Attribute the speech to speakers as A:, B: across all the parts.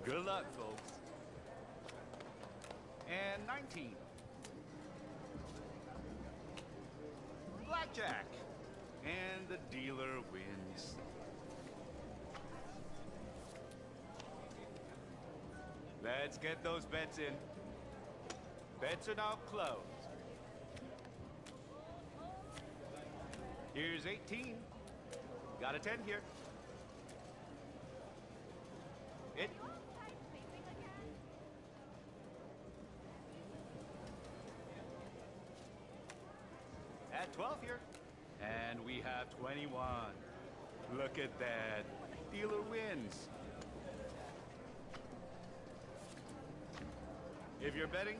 A: Good luck, folks. And 19. Blackjack. And the dealer wins. Let's get those bets in. Bets are now closed. Here's 18. Got a 10 here. It. At 12 here. And we have 21. Look at that. Dealer wins. If you're betting,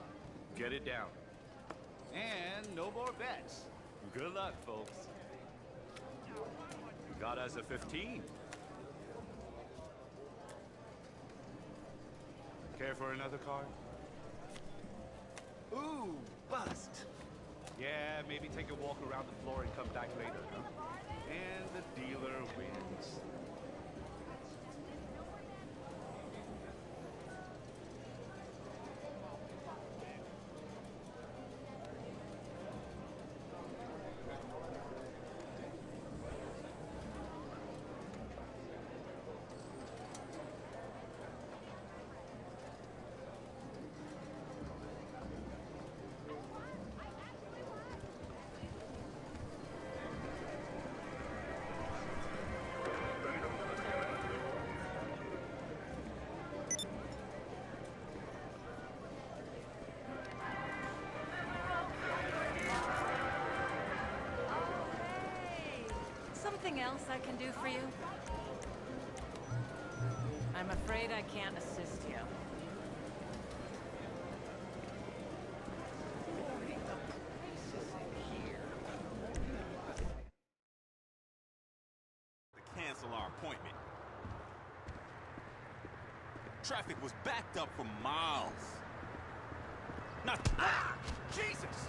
A: get it down. And no more bets. Good luck, folks. Got us a 15. Care for another card? Ooh, bust. Yeah, maybe take a walk around the floor and come back later, huh? And the dealer wins.
B: Something else I can do for you? I'm afraid I can't assist you.
C: To cancel our appointment. Traffic was backed up for miles. Not. Ah! Jesus!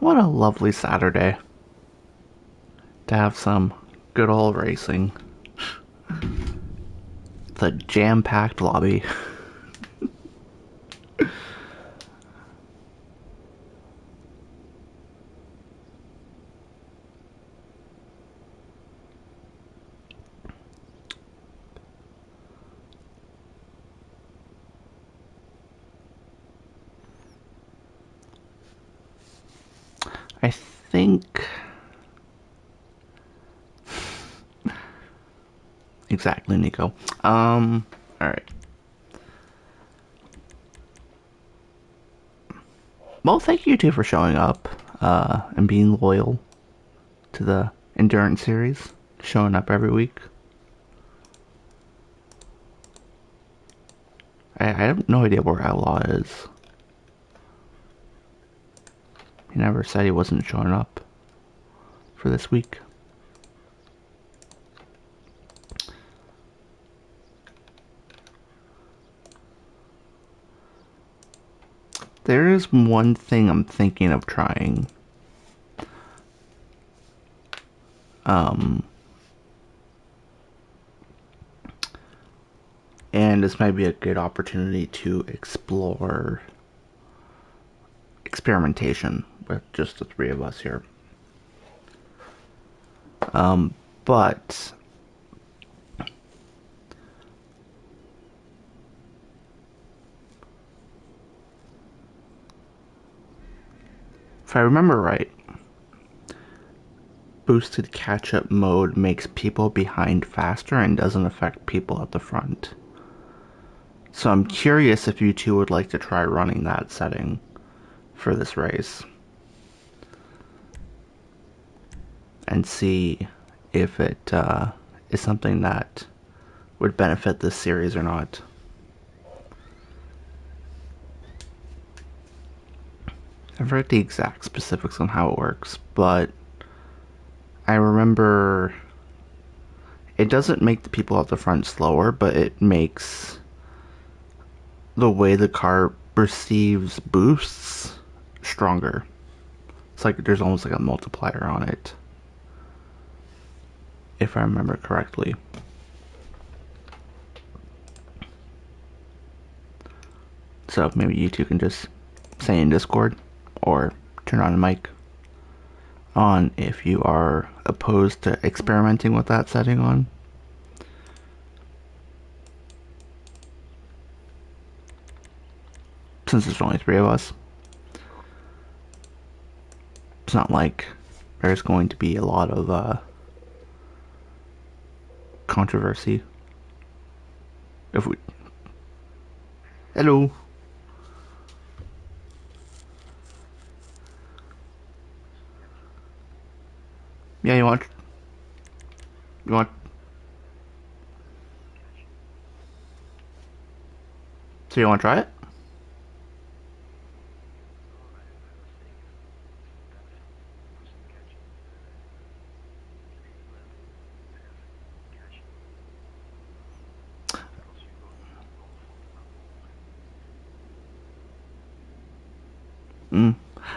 D: What a lovely Saturday to have some good old racing. The jam-packed lobby. I think... Exactly, Nico. Alright. Well, thank you two for showing up, and being loyal to the Endurance series, showing up every week. I have no idea where Outlaw is. He never said he wasn't showing up for this week. There is one thing I'm thinking of trying. And this might be a good opportunity to explore experimentation with just the three of us here. But if I remember right, boosted catch-up mode makes people behind faster and doesn't affect people at the front. So I'm curious if you two would like to try running that setting for this race. And see if it is something that would benefit this series or not. I forget the exact specifics on how it works, but I remember it doesn't make the people at the front slower, but it makes the way the car receives boosts stronger. It's like there's almost like a multiplier on it, if I remember correctly. So maybe you two can just say in Discord or turn on the mic on if you are opposed to experimenting with that setting on. Since there's only three of us, it's not like there's going to be a lot of controversy. If we... Hello. Yeah, you want... So you want to try it?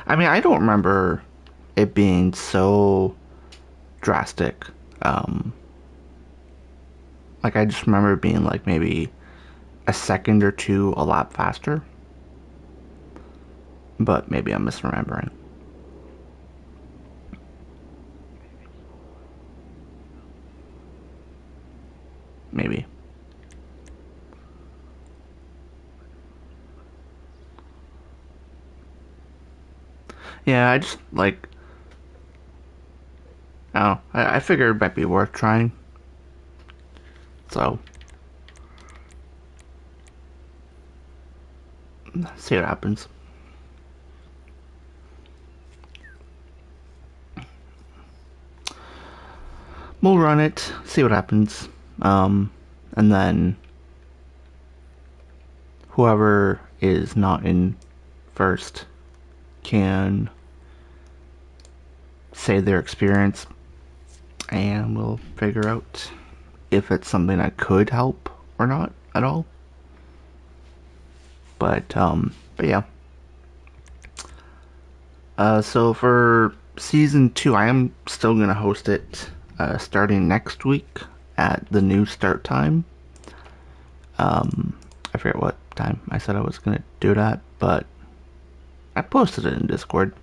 D: I mean, I don't remember it being so drastic. Like, I just remember it being like maybe a second or two a lap faster. But maybe I'm misremembering. Maybe. Yeah, I just, like... I don't know. I figured it might be worth trying. So... see what happens. We'll run it, see what happens. And then... whoever is not in first can say their experience, and we'll figure out if it's something that could help or not at all. But yeah. So for season 2, I am still gonna host it starting next week at the new start time. I forget what time I said I was gonna do that, but I posted it in Discord.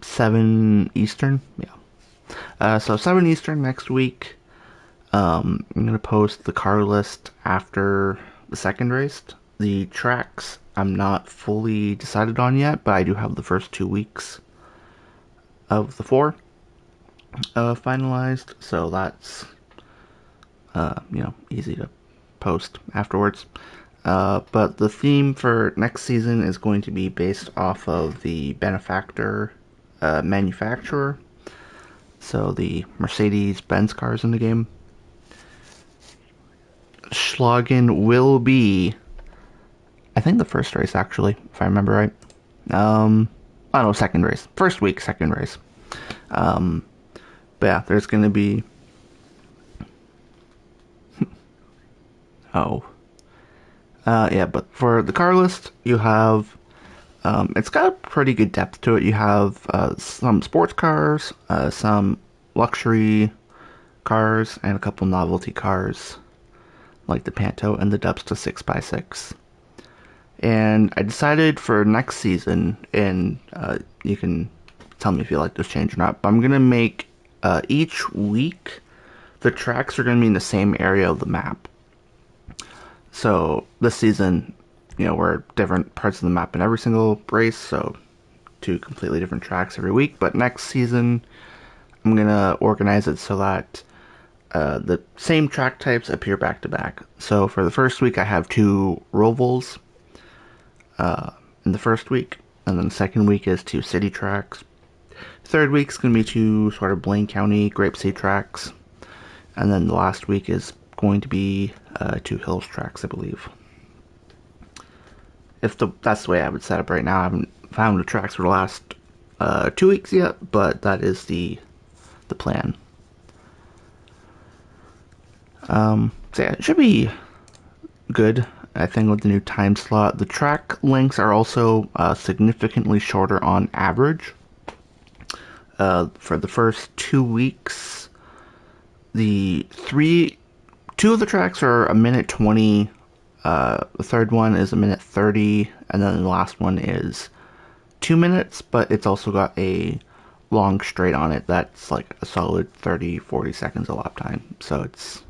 D: 7 Eastern, yeah. So 7 Eastern next week. I'm gonna post the car list after the second race. The tracks I'm not fully decided on yet, but I do have the first 2 weeks of the 4 finalized, so that's easy to post afterwards. But the theme for next season is going to be based off of the benefactor manufacturer, so the Mercedes-Benz cars in the game. Schlagen will be, I think, the first race, actually, if I remember right. I don't know, second race. First week, second race. But yeah, there's going to be... oh. Yeah, but for the car list, you have... it's got a pretty good depth to it. You have some sports cars, some luxury cars, and a couple novelty cars, like the Panto and the Dubsta 6x6. And I decided for next season, and you can tell me if you like this change or not, but I'm going to make each week the tracks are going to be in the same area of the map. So this season, we're different parts of the map in every single race, so 2 completely different tracks every week. But next season, I'm going to organize it so that the same track types appear back to back. So for the first week, I have 2 Rovals in the first week, and then the second week is 2 city tracks. Third week's going to be 2 sort of Blaine County Grapeseed tracks, and then the last week is going to be 2 Hills tracks, I believe. That's the way I would set up right now. I haven't found the tracks for the last 2 weeks yet, but that is the plan. So yeah, it should be good, I think, with the new time slot. The track lengths are also significantly shorter on average. For the first 2 weeks, two of the tracks are a minute 20, the third one is a minute 30, and then the last one is 2 minutes, but it's also got a long straight on it that's like a solid 30-40 seconds a lap time. So it's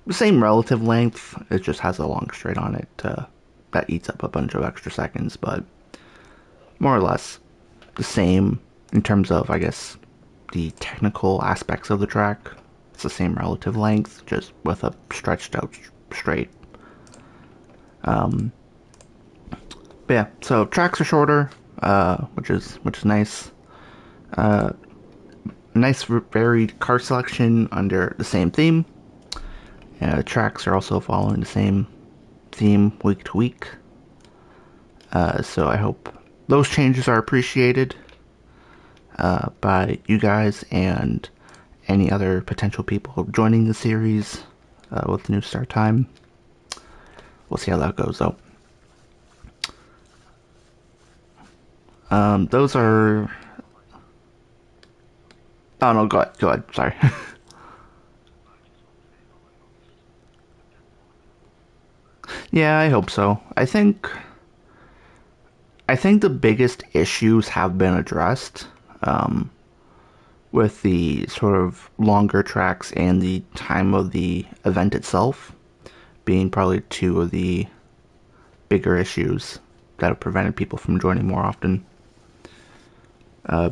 D: the same relative length, it just has a long straight on it that eats up a bunch of extra seconds, but more or less the same in terms of, I guess, the technical aspects of the track. It's the same relative length, just with a stretched out straight. But yeah, so tracks are shorter, which is nice. Nice varied car selection under the same theme. Tracks are also following the same theme week to week. So I hope those changes are appreciated by you guys and any other potential people joining the series with the new start time. We'll see how that goes, though. Those are... oh, no, go ahead, sorry. Yeah, I hope so. I think the biggest issues have been addressed with the sort of longer tracks and the time of the event itself being probably 2 of the bigger issues that have prevented people from joining more often.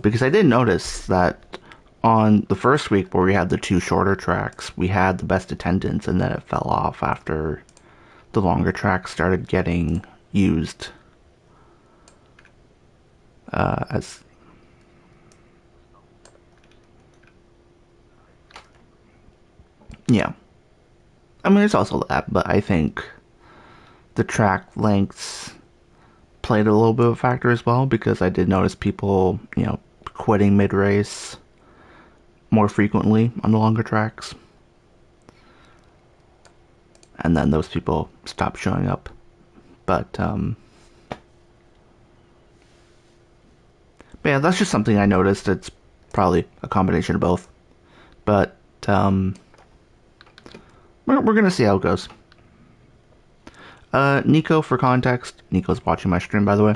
D: Because I did notice that on the first week where we had the 2 shorter tracks, we had the best attendance, and then it fell off after the longer tracks started getting used as... yeah. I mean, there's also that, but I think the track lengths played a little bit of a factor as well, because I did notice people, quitting mid-race more frequently on the longer tracks. And then those people stopped showing up. But, But yeah, that's just something I noticed. It's probably a combination of both. But we're gonna see how it goes. Nico, for context, Nico's watching my stream, by the way.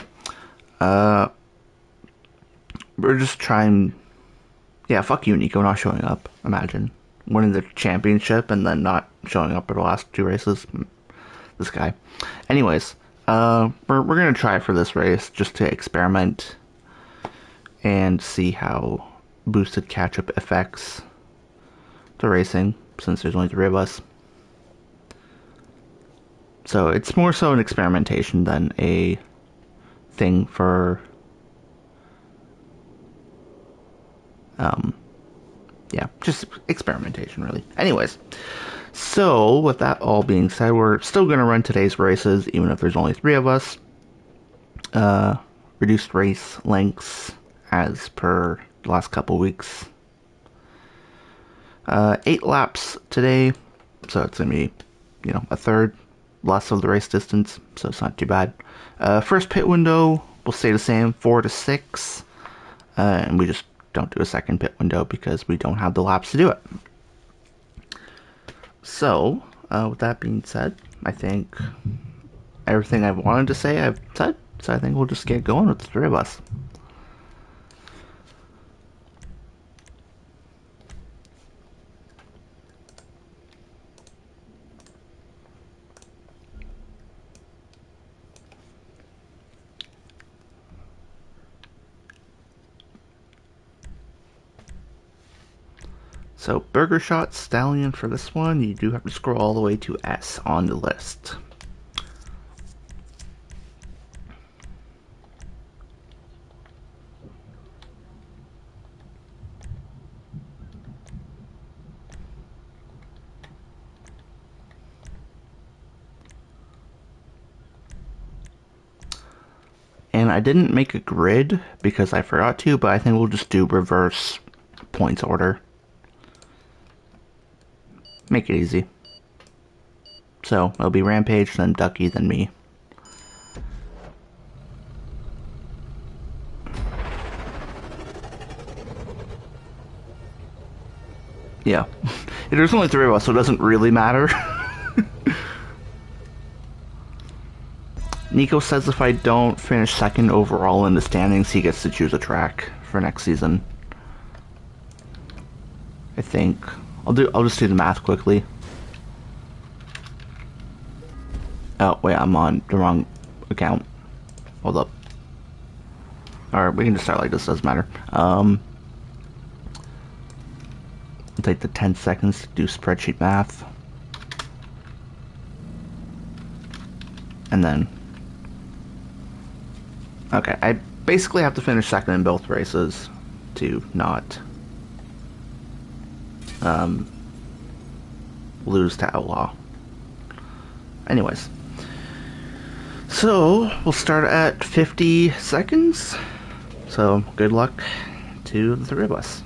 D: We're just trying. Yeah, fuck you, Nico, not showing up. Imagine winning the championship and then not showing up at the last 2 races. This guy. Anyways, we're gonna try for this race just to experiment and see how boosted catch-up affects the racing, since there's only 3 of us. So it's more so an experimentation than a thing for yeah, just experimentation, really. Anyways, so with that all being said, we're still going to run today's races, even if there's only 3 of us. Reduced race lengths as per the last couple weeks. 8 laps today, so it's going to be, you know, a third less of the race distance, so it's not too bad. First pit window will stay the same, 4 to 6, and we just don't do a second pit window because we don't have the laps to do it. So, with that being said, I think everything I've wanted to say I've said, so I think we'll just get going with the 3 of us. So, Burger Shot Stallion for this one, you do have to scroll all the way to S on the list. And I didn't make a grid because I forgot to, but I think we'll just do reverse points order. Make it easy. So, it'll be Rampage, then Ducky, then me. Yeah. There's only 3 of us, so it doesn't really matter. Nico says if I don't finish second overall in the standings, he gets to choose a track for next season. I think. I'll just do the math quickly. Oh, wait, I'm on the wrong account. Hold up. Alright, we can just start like this, doesn't matter. It'll take the 10 seconds to do spreadsheet math. And then... Okay, I basically have to finish second in both races to not lose to Outlaw. Anyways. So, we'll start at 50 seconds. So, good luck to the 3 of us.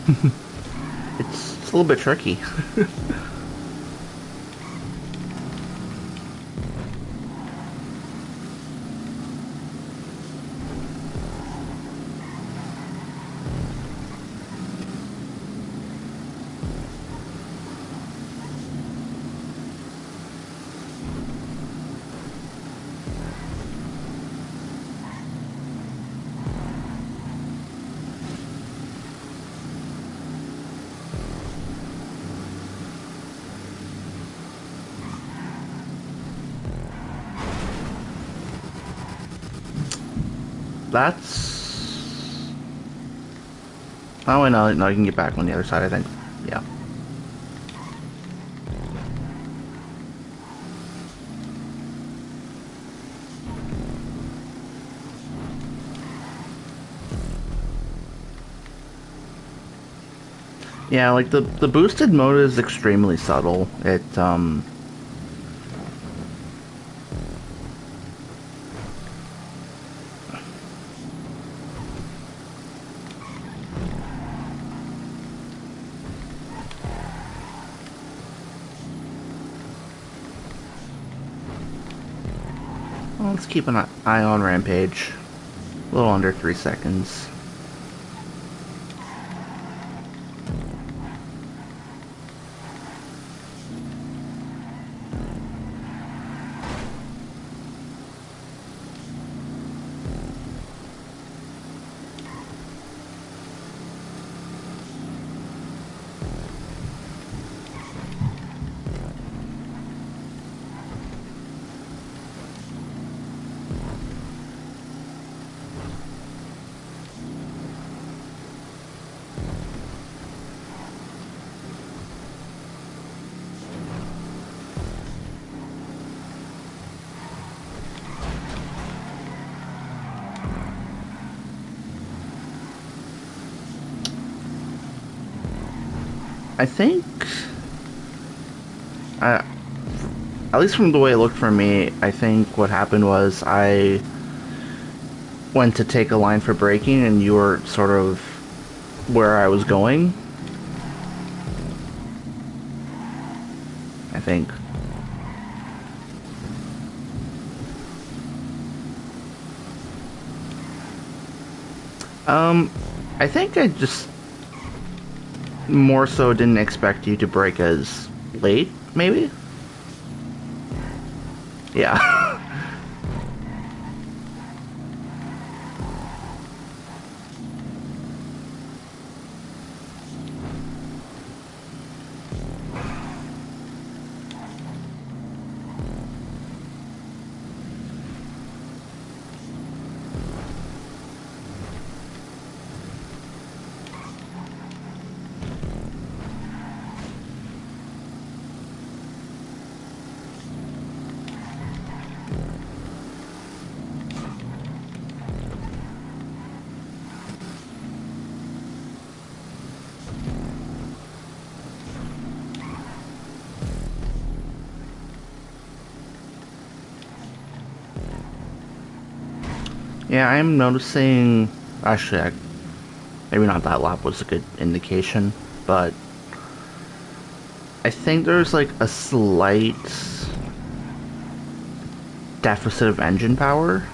D: It's a little bit tricky. That's... Oh, wait, no, no, you can get back on the other side, I think. Yeah. Yeah, like, the boosted mode is extremely subtle. Well, let's keep an eye on Rampage. A little under 3 seconds. I think... at least from the way it looked for me, I think what happened was I went to take a line for braking and you were sort of where I was going. I think. I think I just more so didn't expect you to brake as late, maybe? Yeah. Yeah, I'm noticing... Actually, maybe not that lap was a good indication, but I think there's like a slight deficit of engine power.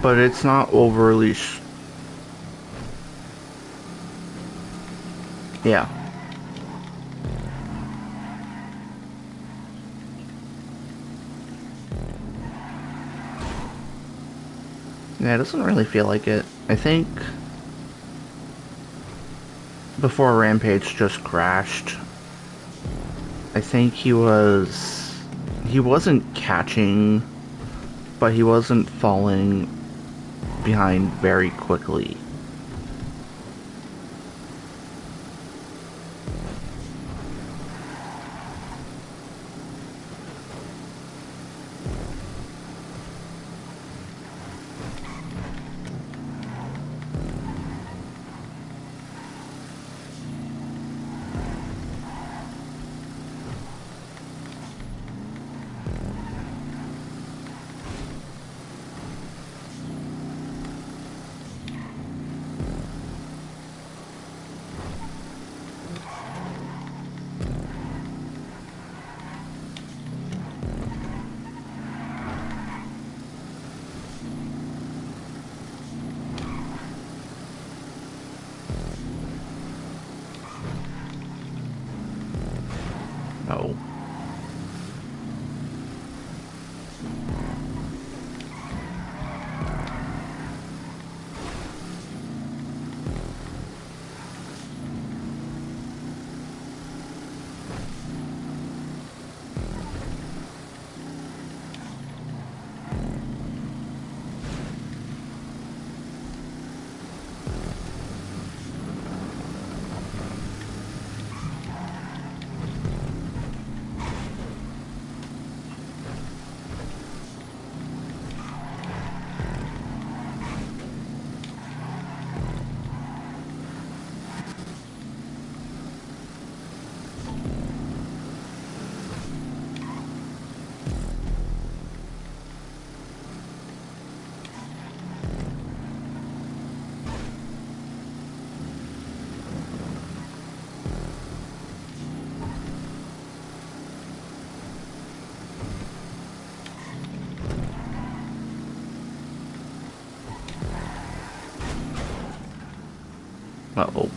D: But it's not overly... Yeah. Yeah, it doesn't really feel like it. I think before Rampage just crashed, I think he wasn't catching, but he wasn't falling behind very quickly. Uh-oh.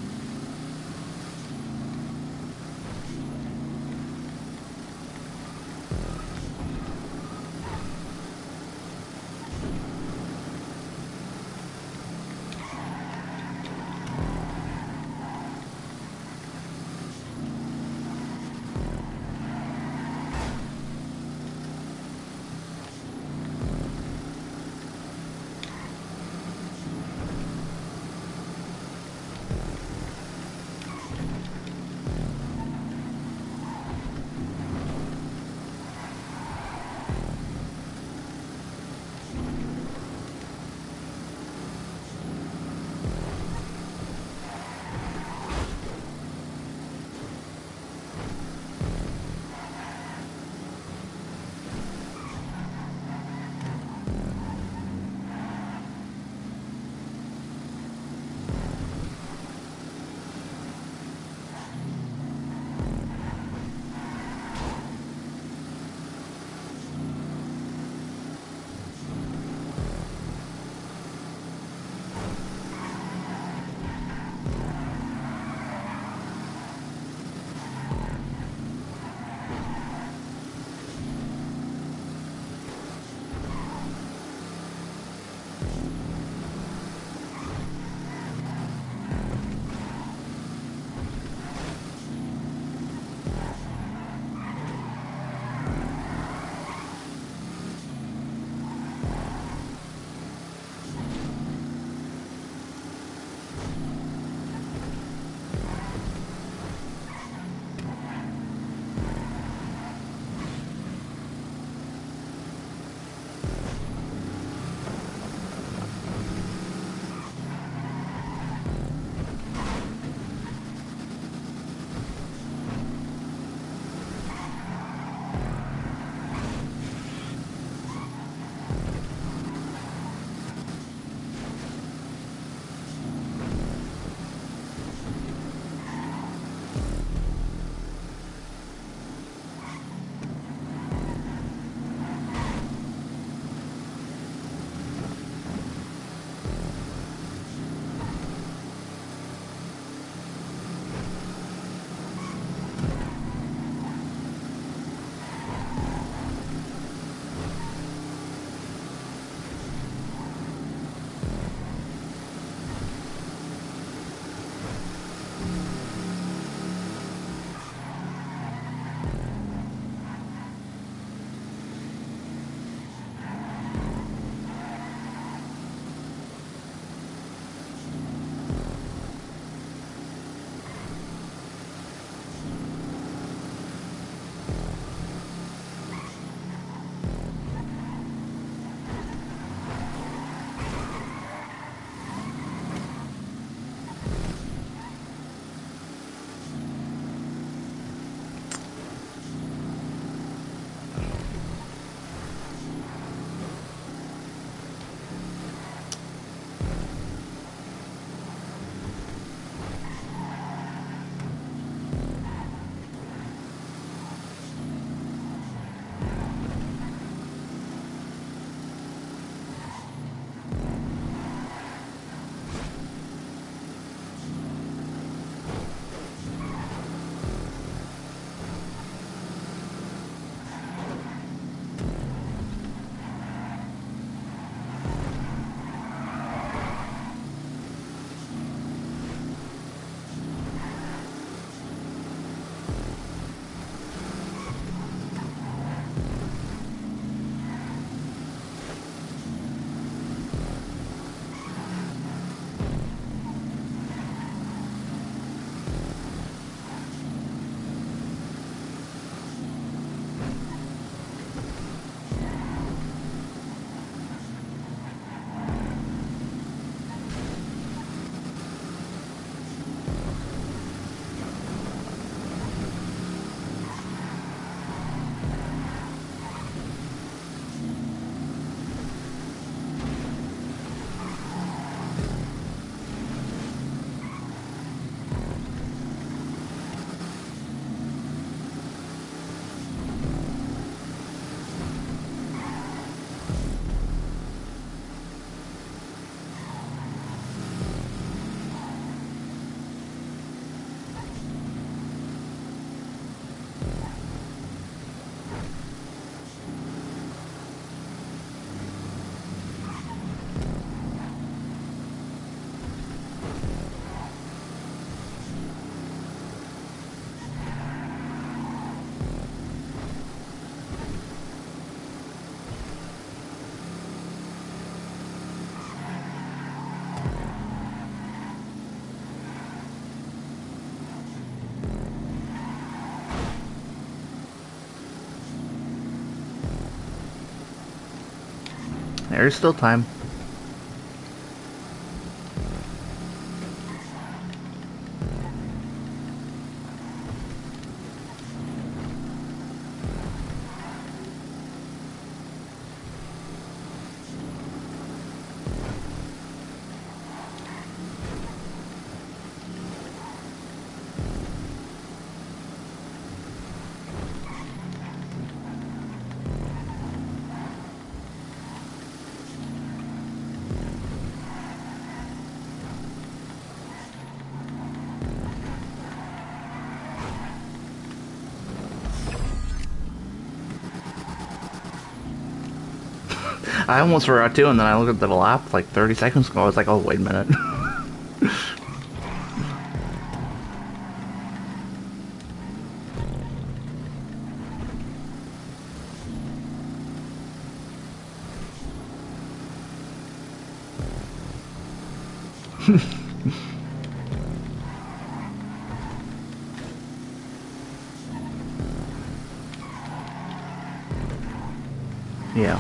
D: There's still time. I almost forgot too, and then I looked at the lap like 30 seconds ago. I was like, oh, wait a minute. Yeah.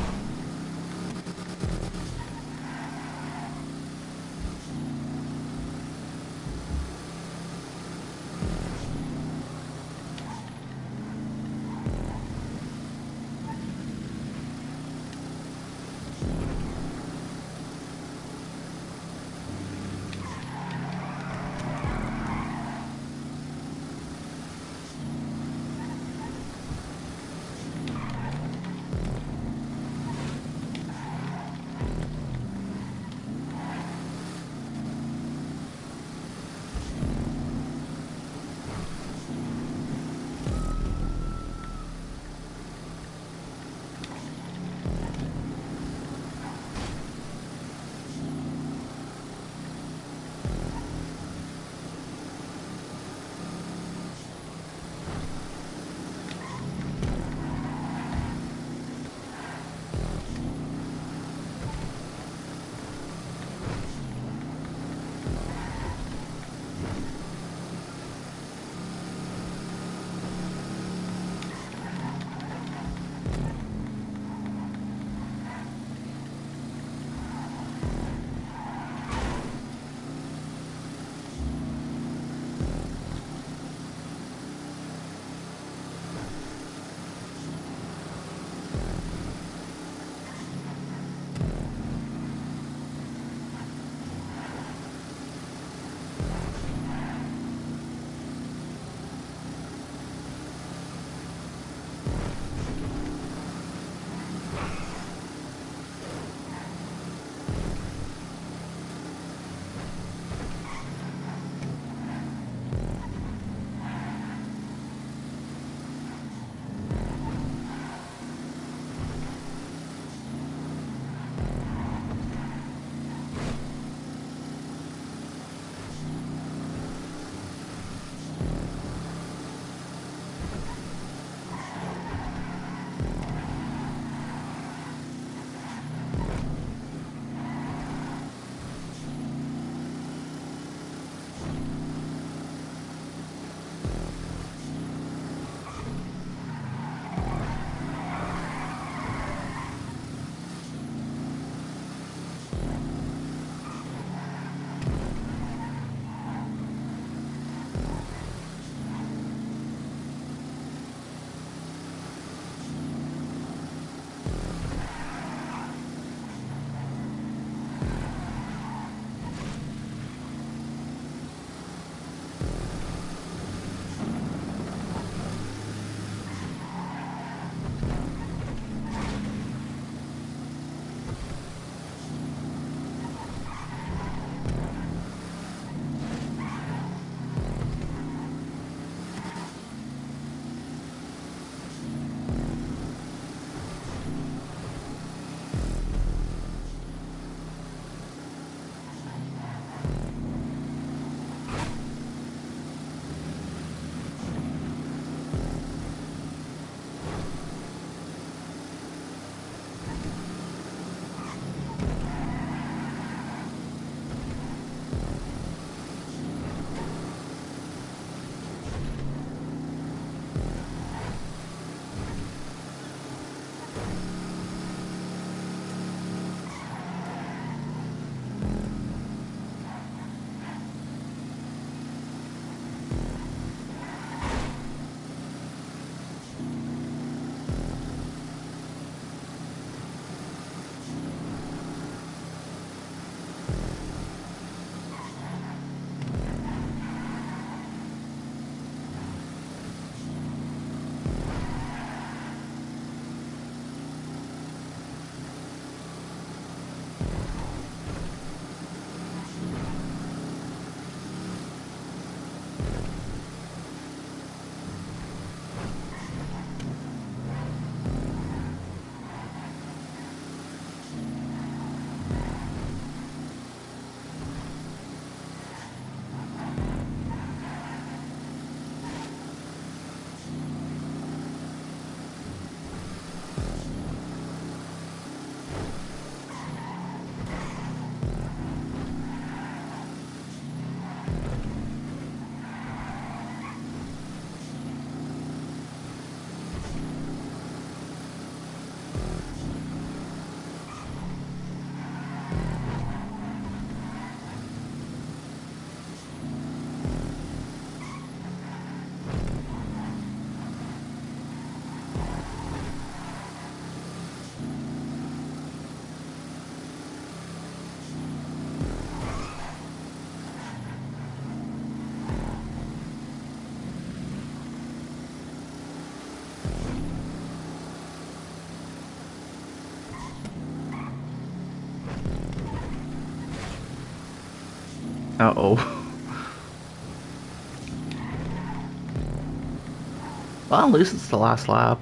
D: Uh-oh. Well, at least it's the last lap.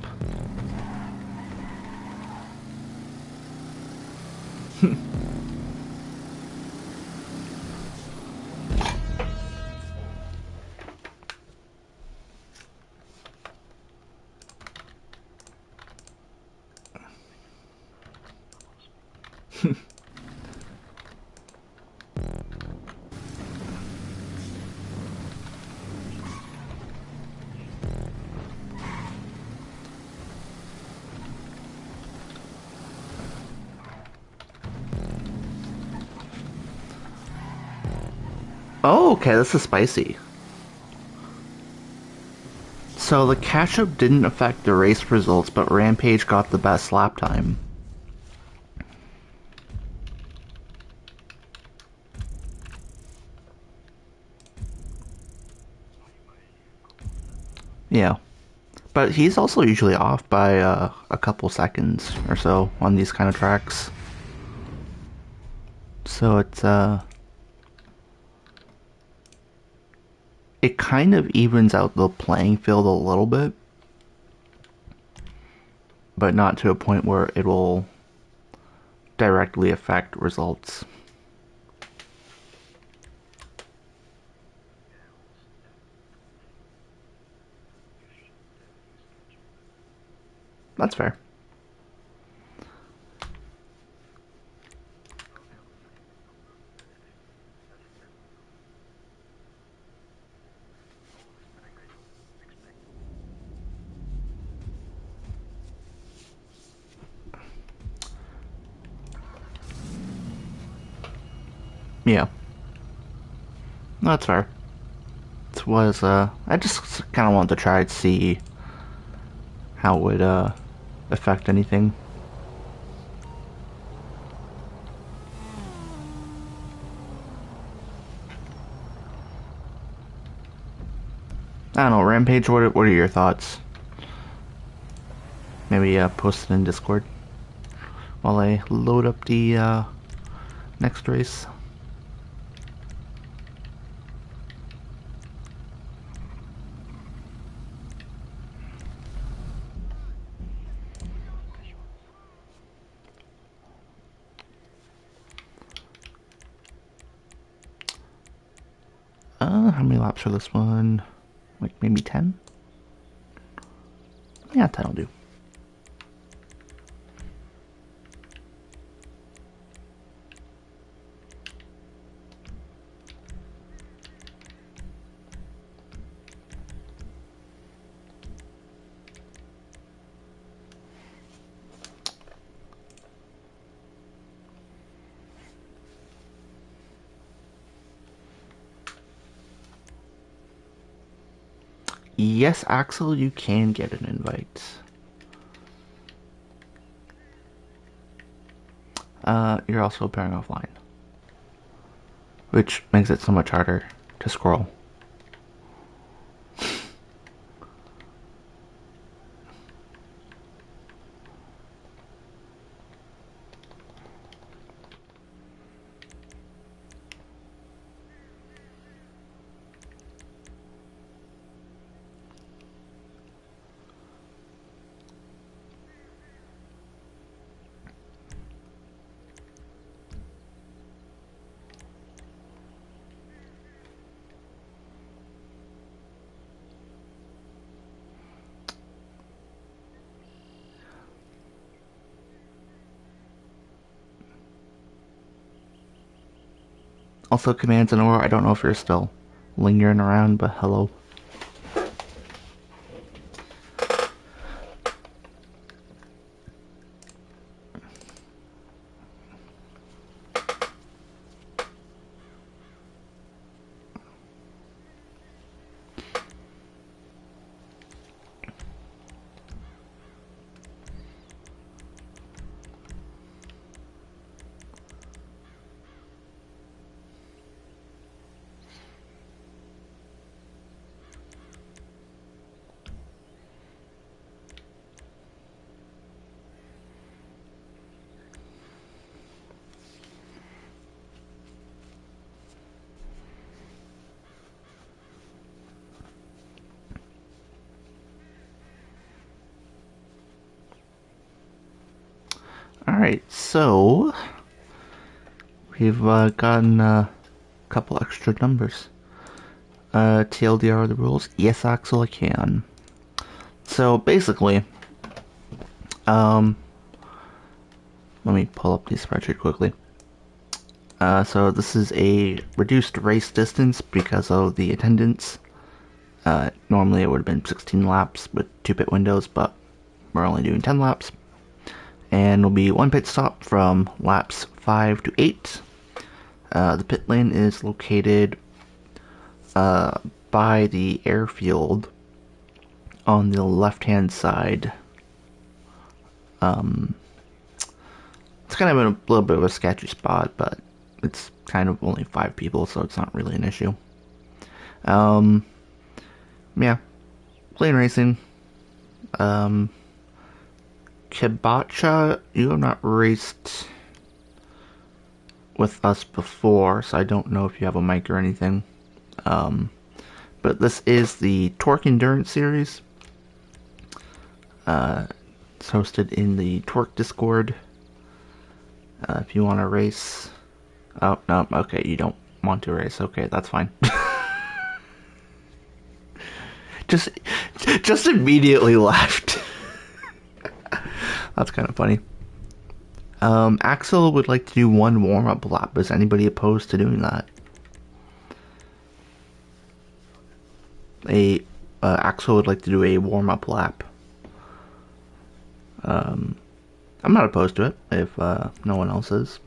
D: Oh, okay, this is spicy. So the catch-up didn't affect the race results, but Rampage got the best lap time. Yeah. But he's also usually off by a couple seconds or so on these kind of tracks. So it kind of evens out the playing field a little bit, but not to a point where it will directly affect results. That's fair. Yeah. That's fair. It was, I just kind of wanted to try to see how it would, affect anything. I don't know, Rampage, what are your thoughts? Maybe, post it in Discord while I load up the, next race. How many laps for this one? Like maybe 10? Yeah, 10 will do. Yes, Axel, you can get an invite. You're also appearing offline, which makes it so much harder to scroll. Also, Commands and Aurora, I don't know if you're still lingering around, but hello. Alright, so we've gotten a couple extra numbers. TLDR the rules. Yes, Axel, I can. So basically, let me pull up the spreadsheet quickly. So this is a reduced race distance because of the attendance. Normally it would have been 16 laps with 2 pit windows, but we're only doing 10 laps. And will be 1 pit stop from laps 5 to 8. The pit lane is located by the airfield on the left-hand side. It's kind of in a little bit of a sketchy spot, but it's kind of only 5 people, so it's not really an issue. Yeah, plane racing. Kibacha, you have not raced with us before, so I don't know if you have a mic or anything. But this is the TORC Endurance Series. It's hosted in the TORC Discord. If you want to race... Oh, no, okay, you don't want to race. Okay, that's fine. just immediately left. That's kind of funny. Axel would like to do 1 warm-up lap. Is anybody opposed to doing that? Axel would like to do a warm-up lap. I'm not opposed to it if no one else is.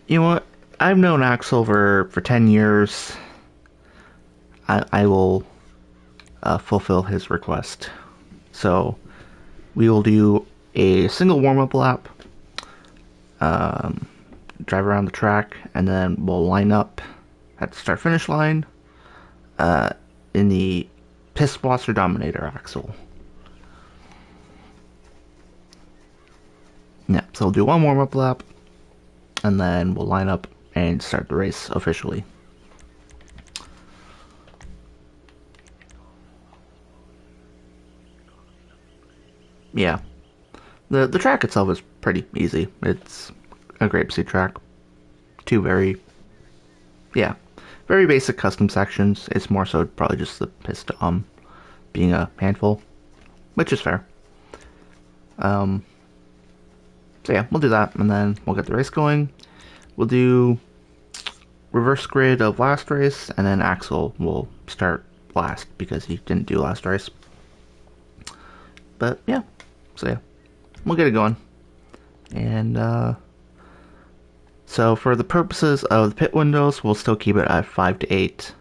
D: You know what? I've known Axel for 10 years. I will fulfill his request. So, we will do a single warm-up lap, drive around the track, and then we'll line up at the start-finish line in the Pisswasser Dominator Axle. Yeah, so we'll do 1 warm-up lap, and then we'll line up and start the race officially. Yeah. The track itself is pretty easy. It's a grapeseed track. 2 very basic custom sections. It's more so probably just the piston being a handful, which is fair. So yeah, we'll do that, and then we'll get the race going. We'll do reverse grid of last race, and then Axel will start last because he didn't do last race. But yeah, so yeah, we'll get it going. And so for the purposes of the pit windows, we'll still keep it at 5 to 8.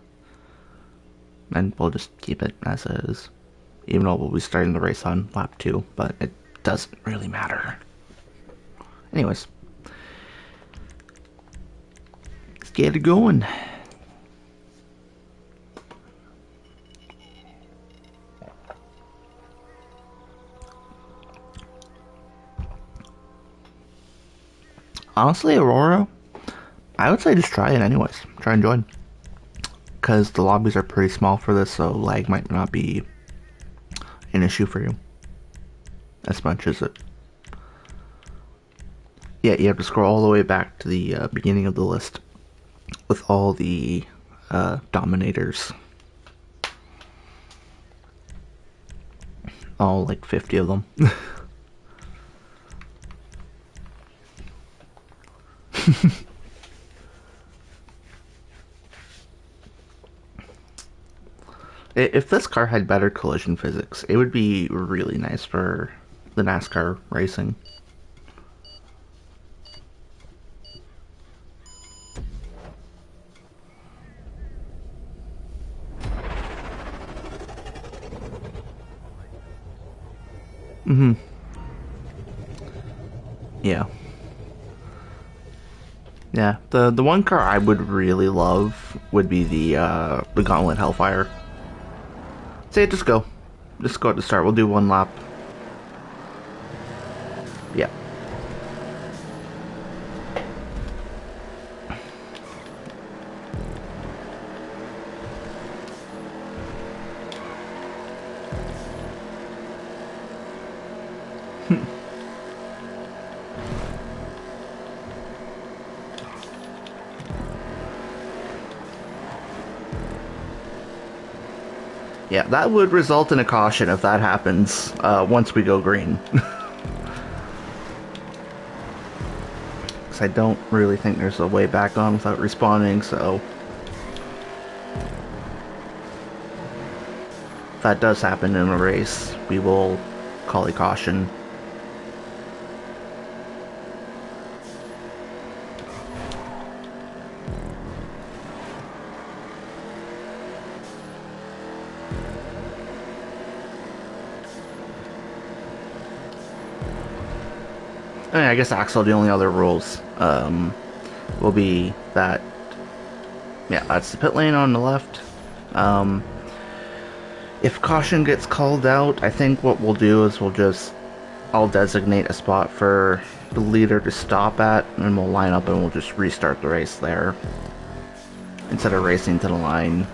D: And we'll just keep it as is. Even though we'll be starting the race on lap 2, but it doesn't really matter. Anyways, let's get it going. Honestly, Aurora, I would say just try it anyways. Try and join. Because the lobbies are pretty small for this, so lag might not be an issue for you. As much as it... Yeah, you have to scroll all the way back to the beginning of the list with all the Dominators. All like 50 of them. If this car had better collision physics, it would be really nice for the NASCAR racing. Yeah. Yeah, the one car I would really love would be the Gauntlet Hellfire. Say just go. Just go at the start. We'll do 1 lap. Yeah. Yeah, that would result in a caution if that happens once we go green. Because I don't really think there's a way back on without respawning, so... If that does happen in a race, we will call a caution. I guess Axel, the only other rules will be that, yeah, that's the pit lane on the left. If caution gets called out, I think what we'll do is I'll designate a spot for the leader to stop at, and we'll line up and we'll just restart the race there instead of racing to the line.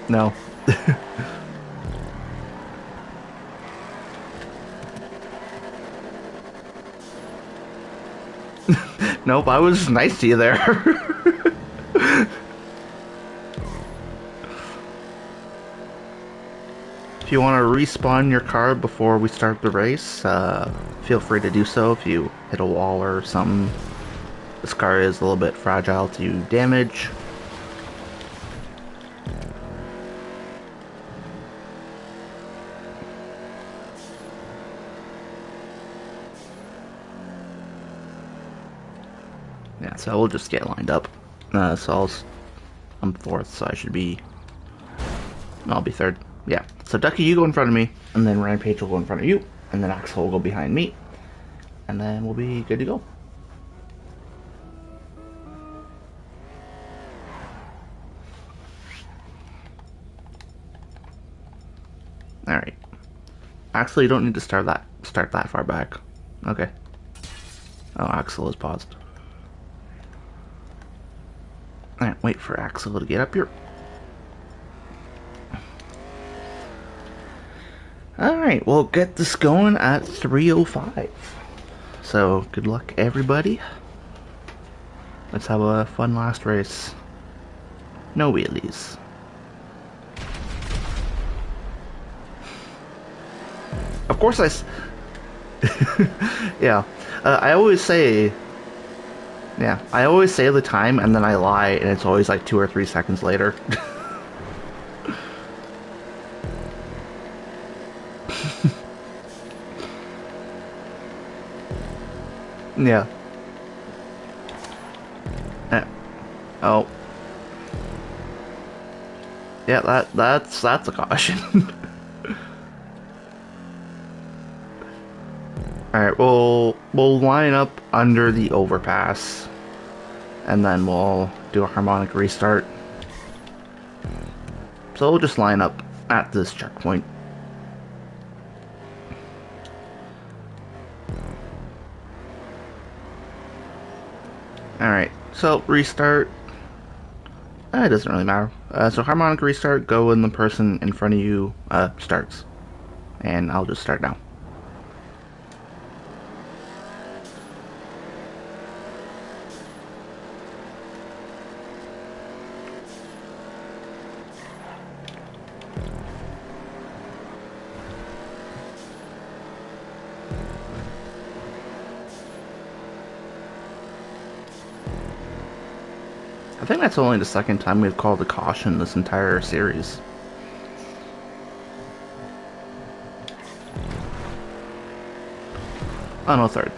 D: No. Nope, I was nice to you there. If you want to respawn your car before we start the race, feel free to do so if you hit a wall or something. This car is a little bit fragile to damage. Yeah, so we'll just get lined up. I'm fourth, so I'll be third. Yeah, so Ducky, you go in front of me, and then Rampage will go in front of you, and then Axel will go behind me, and then we'll be good to go. Alright. Axel, you don't need to start that far back. Okay. Oh, Axel is paused. Alright, wait for Axel to get up here. Alright, we'll get this going at 3:05. So, good luck, everybody. Let's have a fun last race. No wheelies. Of course yeah. I always say the time and then I lie and it's always like 2 or 3 seconds later. Yeah. Oh. Yeah, that's a caution. Alright, we'll line up under the overpass, and then we'll do a harmonic restart. So we'll just line up at this checkpoint. Alright, so restart. It doesn't really matter. So harmonic restart, go when the person in front of you starts. And I'll just start now. I think that's only the second time we've called a caution this entire series. Oh no, third.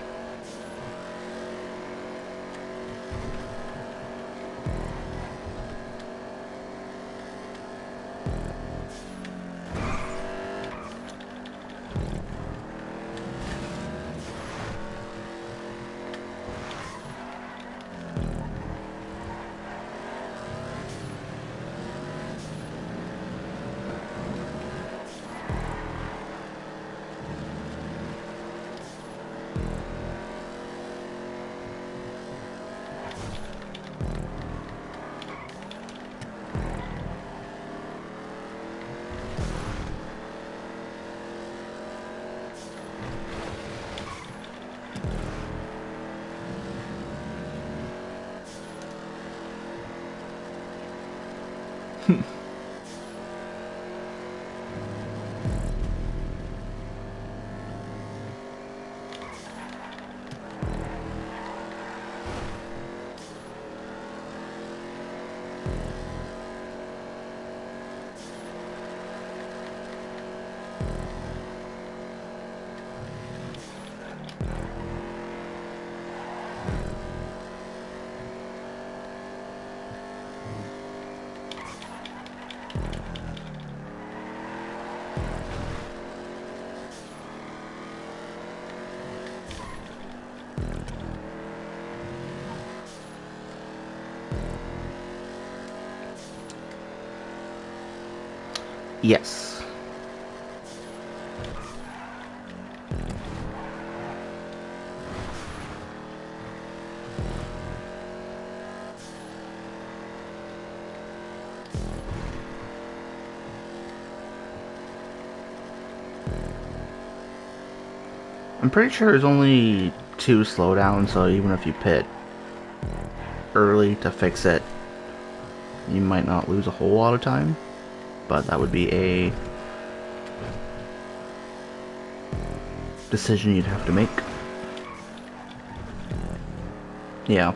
D: Yes. I'm pretty sure there's only 2 slowdowns, so even if you pit early to fix it, you might not lose a whole lot of time, but that would be a decision you'd have to make. Yeah.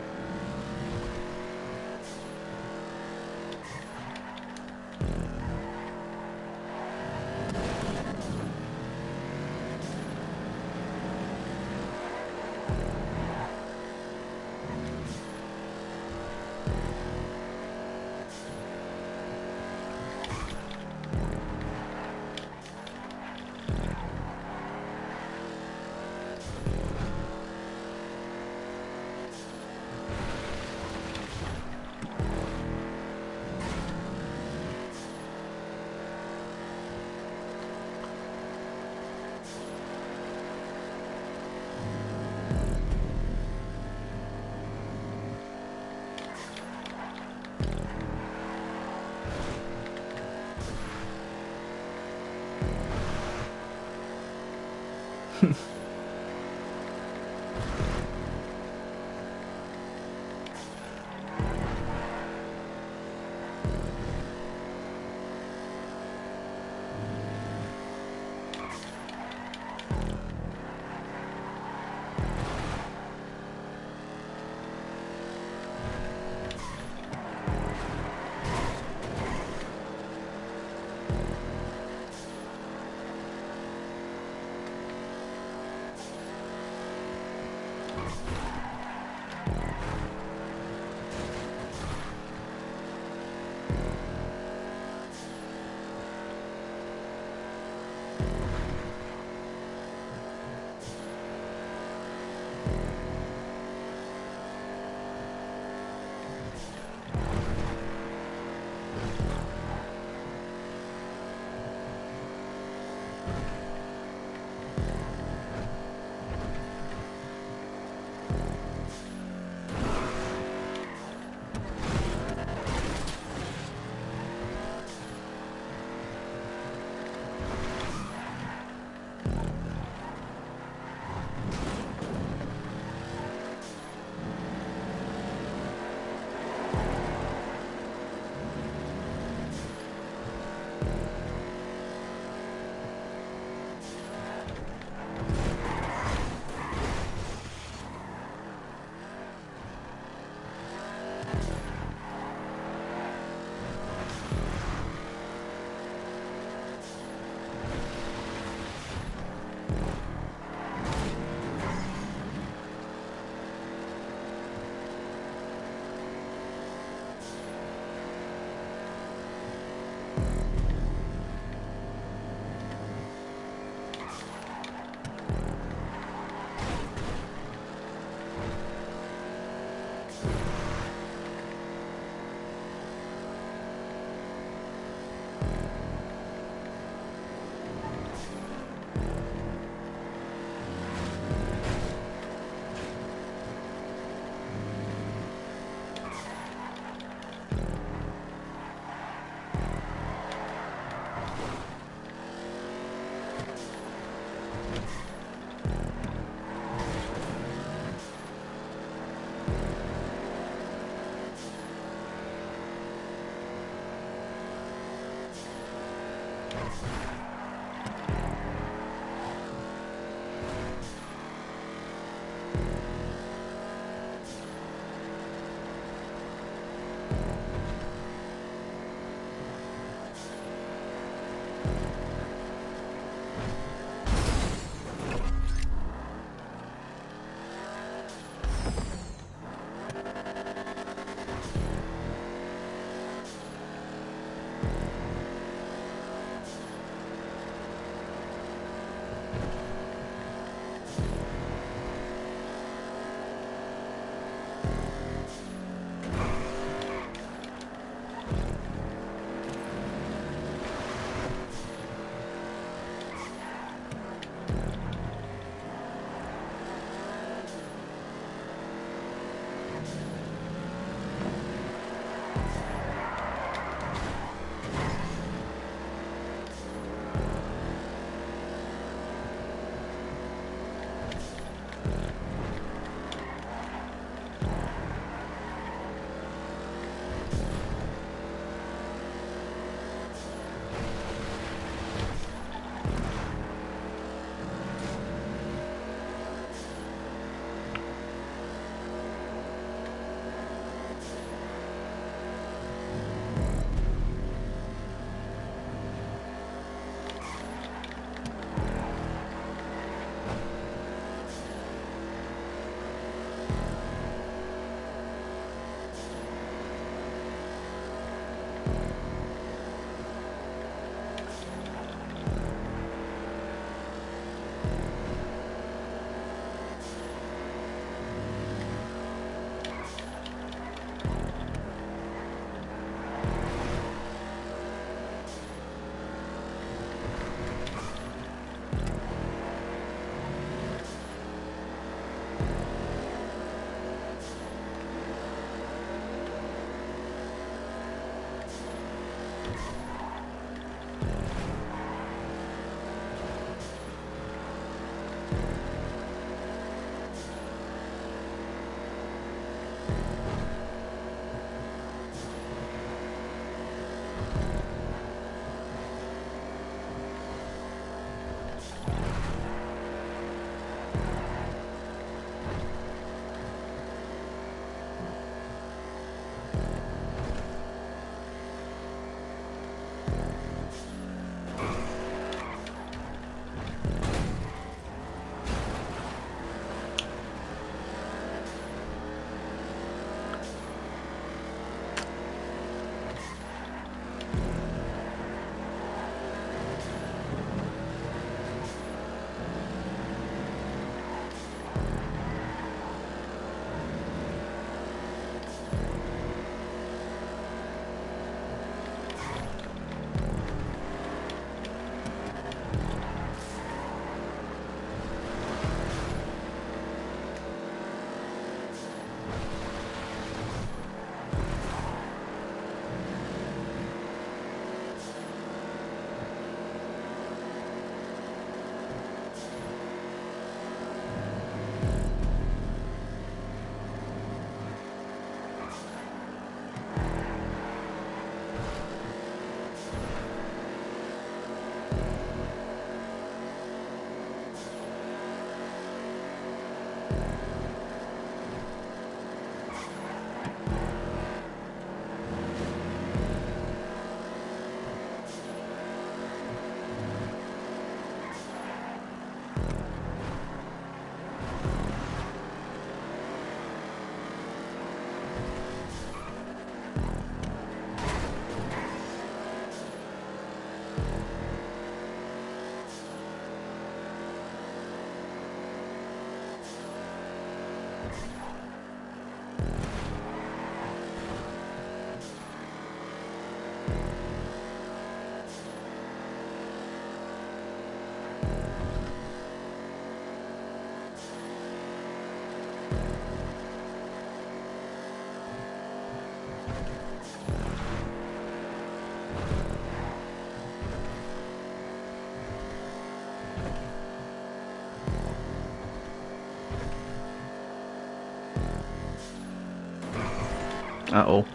D: Uh-oh.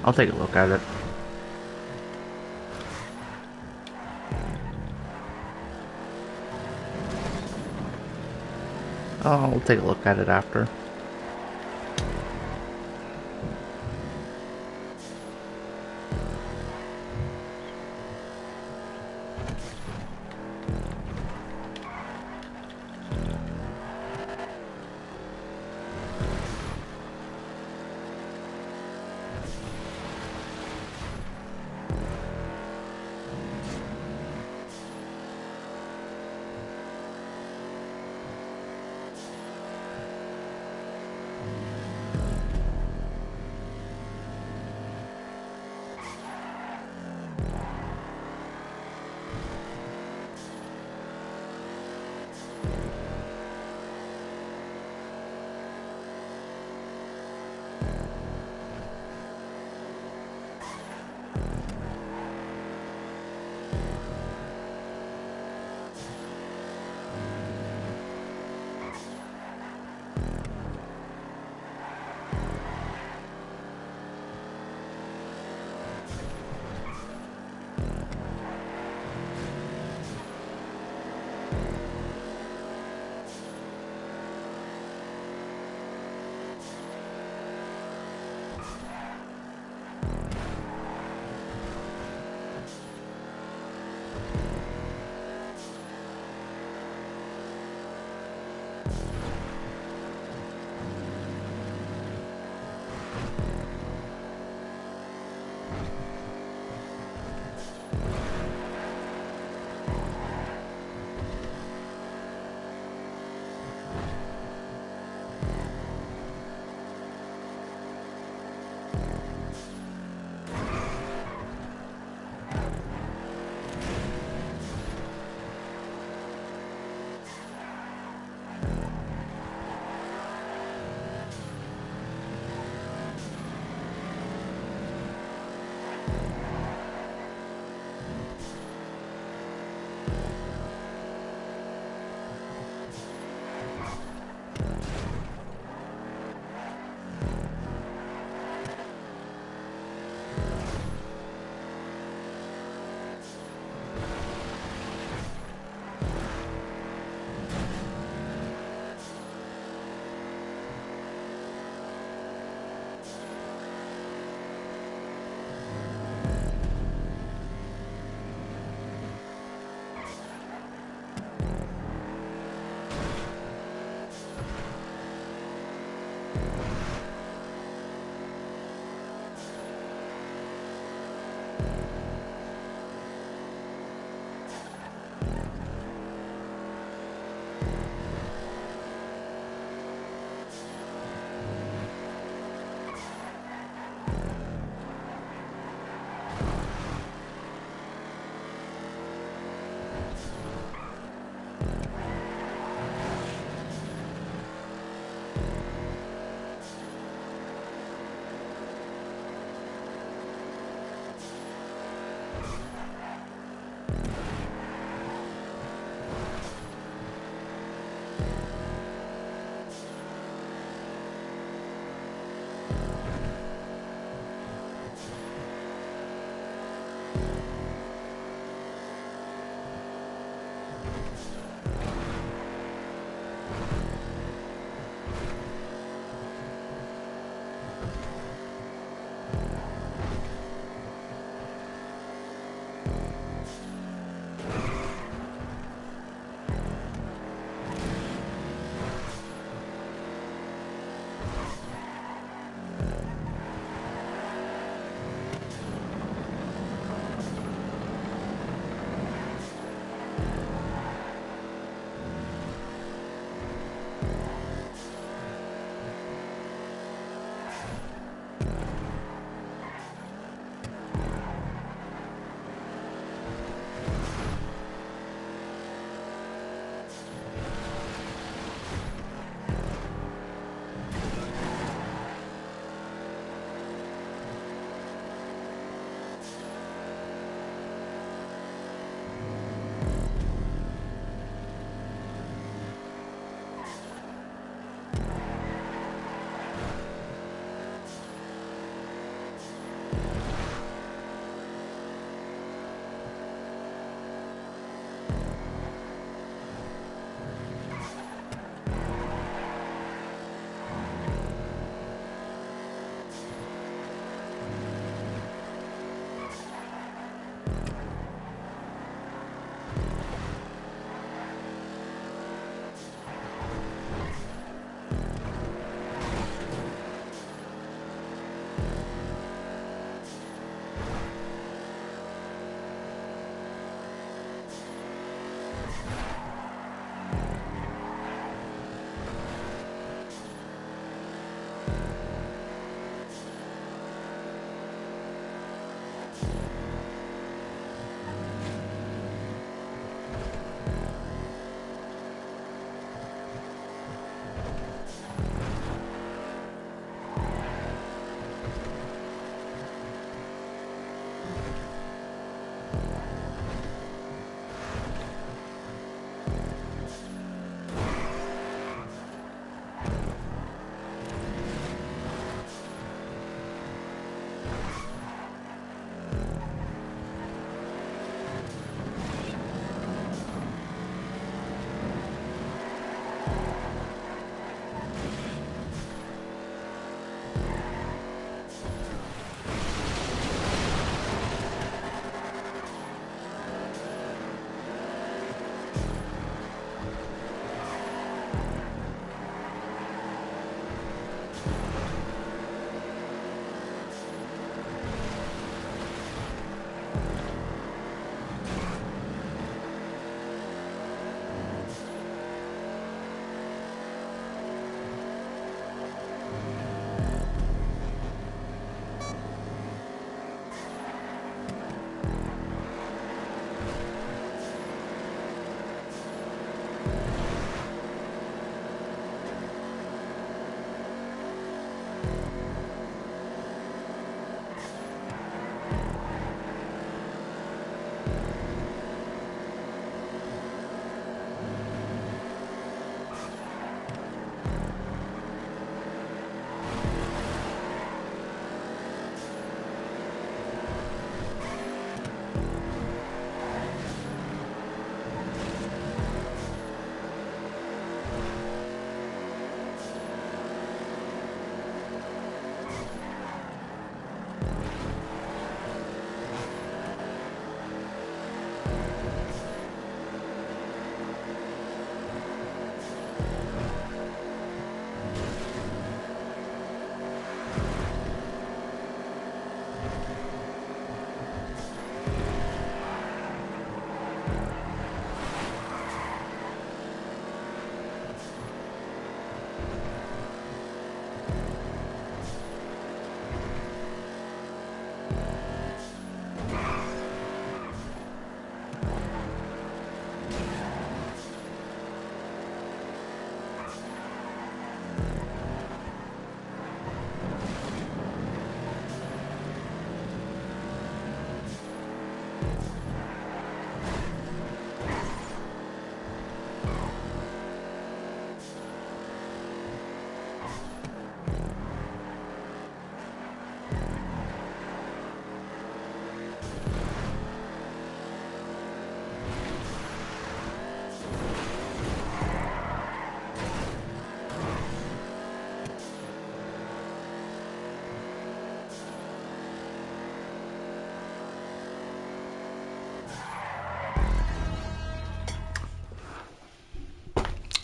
D: I'll take a look at it. I'll take a look at it after.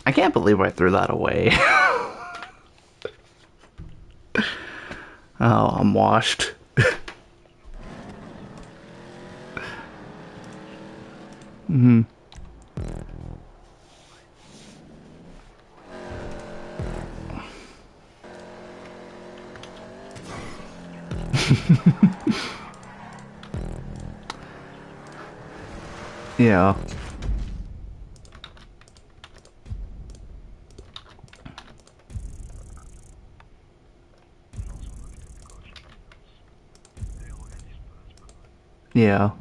D: I can't believe I threw that away. Oh, I'm washed. Hmm. Yeah. Yeah.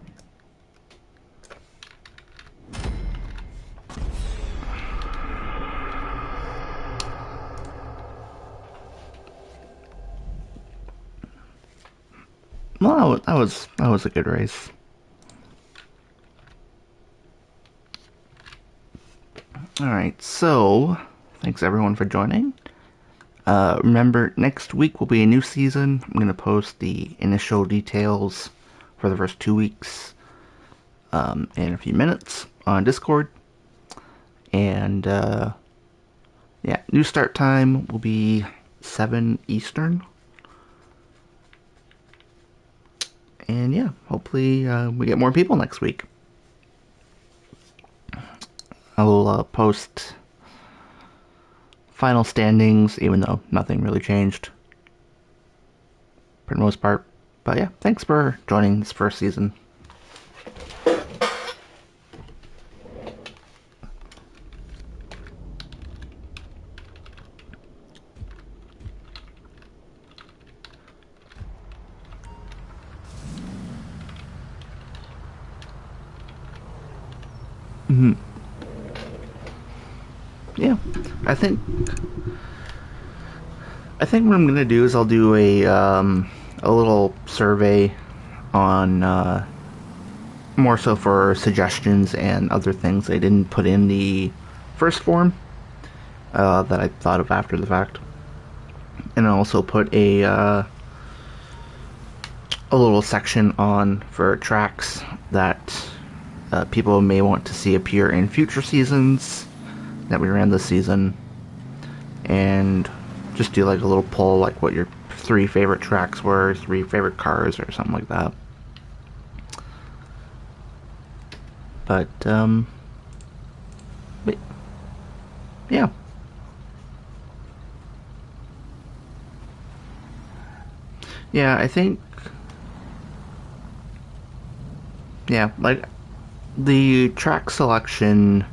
D: Well, that was a good race. All right, so thanks everyone for joining. Remember, next week will be a new season. I'm gonna post the initial details for the first 2 weeks in a few minutes on Discord, and yeah, new start time will be 7 Eastern. And yeah, hopefully we get more people next week. I'll post final standings, even though nothing really changed for the most part. But yeah, thanks for joining this first season. Yeah, I think what I'm gonna do is I'll do a little survey on more so for suggestions and other things I didn't put in the first form that I thought of after the fact, and I also put a little section on for tracks that people may want to see appear in future seasons that we ran this season, and just do like a little poll, like what your 3 favorite tracks were, 3 favorite cars, or something like that. But yeah. Yeah, I think, yeah, like, the track selection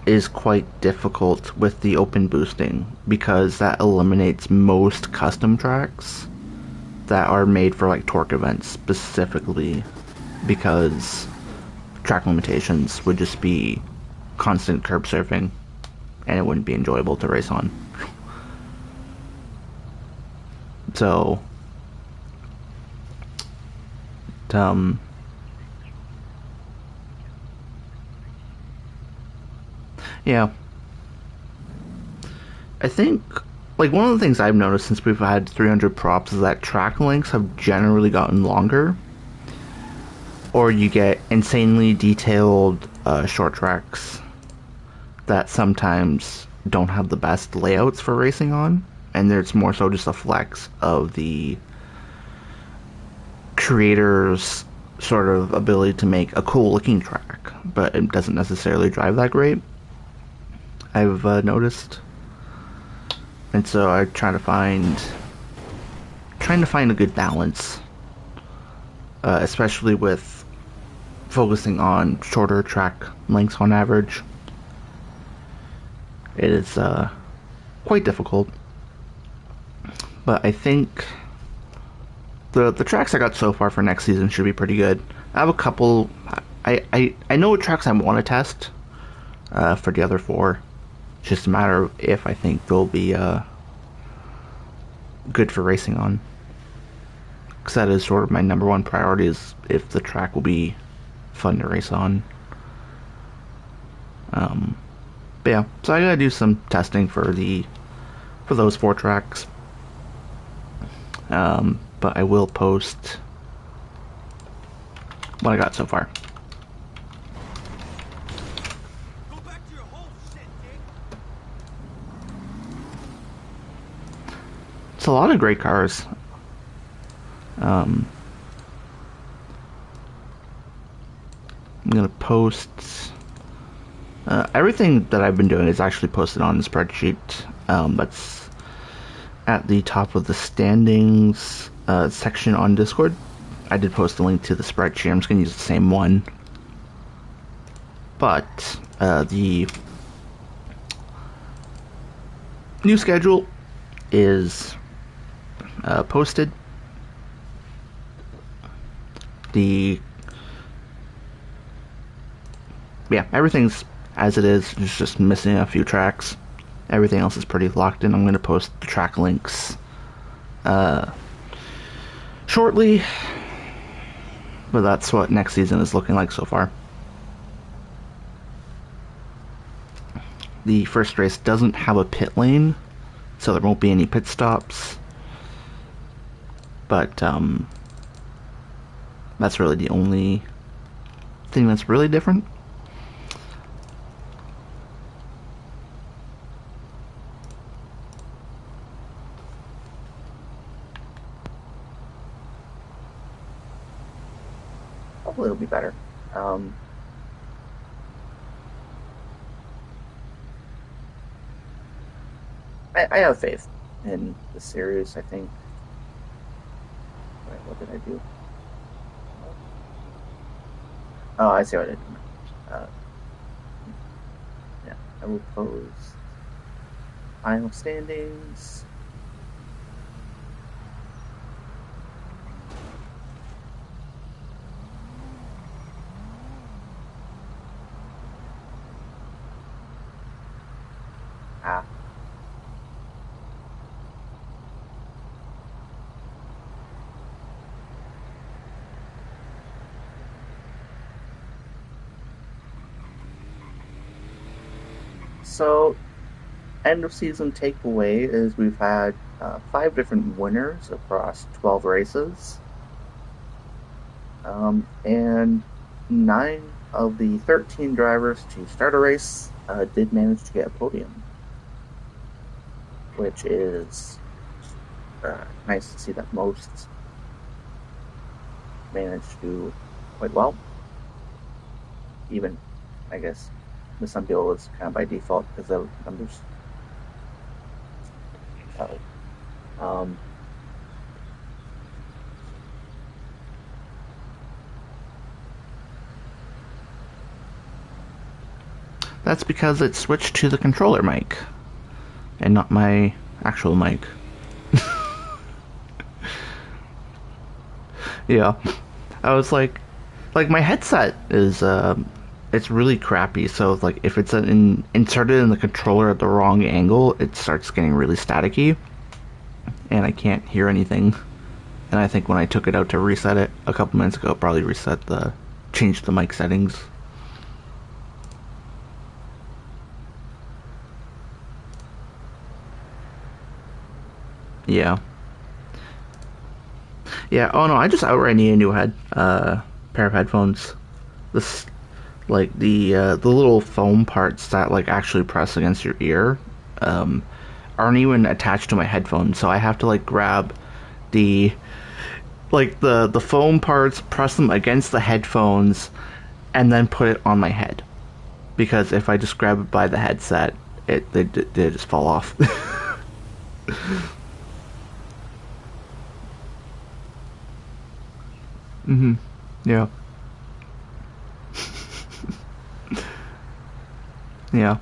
D: is quite difficult with the open boosting, because that eliminates most custom tracks that are made for, like, TORC events specifically, because track limitations would just be constant curb surfing, and it wouldn't be enjoyable to race on. So, yeah. I think, like, one of the things I've noticed since we've had 300 props is that track lengths have generally gotten longer, or you get insanely detailed short tracks that sometimes don't have the best layouts for racing on, and it's more so just a flex of the creator's sort of ability to make a cool looking track, but it doesn't necessarily drive that great, I've noticed. And so I trying to find a good balance, especially with focusing on shorter track lengths on average. It is quite difficult, but I think the tracks I got so far for next season should be pretty good. I have a couple. I know what tracks I want to test for the other 4. It's just a matter of if I think they'll be good for racing on. Because that is sort of my number 1 priority, is if the track will be fun to race on. But yeah, so I gotta do some testing for those 4 tracks. But I will post what I got so far.
C: Go back to your hole, shit, Dick.
D: It's a lot of great cars. I'm gonna post everything that I've been doing is actually posted on the spreadsheet. That's at the top of the standings section on Discord. I did post a link to the spreadsheet. I'm just gonna use the same one, but the new schedule is posted. Everything's as it is. It's just missing a few tracks. Everything else is pretty locked in. I'm going to post the track links shortly, but that's what next season is looking like so far. The first race doesn't have a pit lane, so there won't be any pit stops, but that's really the only thing that's really different. Hopefully it'll be better. I have faith in the series. I think Alright, what did I do? Oh, I see what I did. Yeah, I will post final standings. Ah. So, end of season takeaway is we've had 5 different winners across 12 races. And 9 of the 13 drivers to start a race did manage to get a podium, which is nice to see that most managed to do quite well. Even, I guess, with some people it's kind of by default because of numbers. Um, That's because it switched to the controller mic and not my actual mic. Yeah. I was like my headset is it's really crappy, so like if it's inserted in the controller at the wrong angle, it starts getting really staticky and I can't hear anything. And I think when I took it out to reset it a couple minutes ago, it probably changed the mic settings. Yeah. Yeah, oh no, I just outright need a new pair of headphones. This, like, the little foam parts that, like, actually press against your ear, aren't even attached to my headphones, so I have to, like, grab the foam parts, press them against the headphones, and then put it on my head. Because if I just grab it by the headset, they just fall off. Mm-hmm. Yeah. Yeah.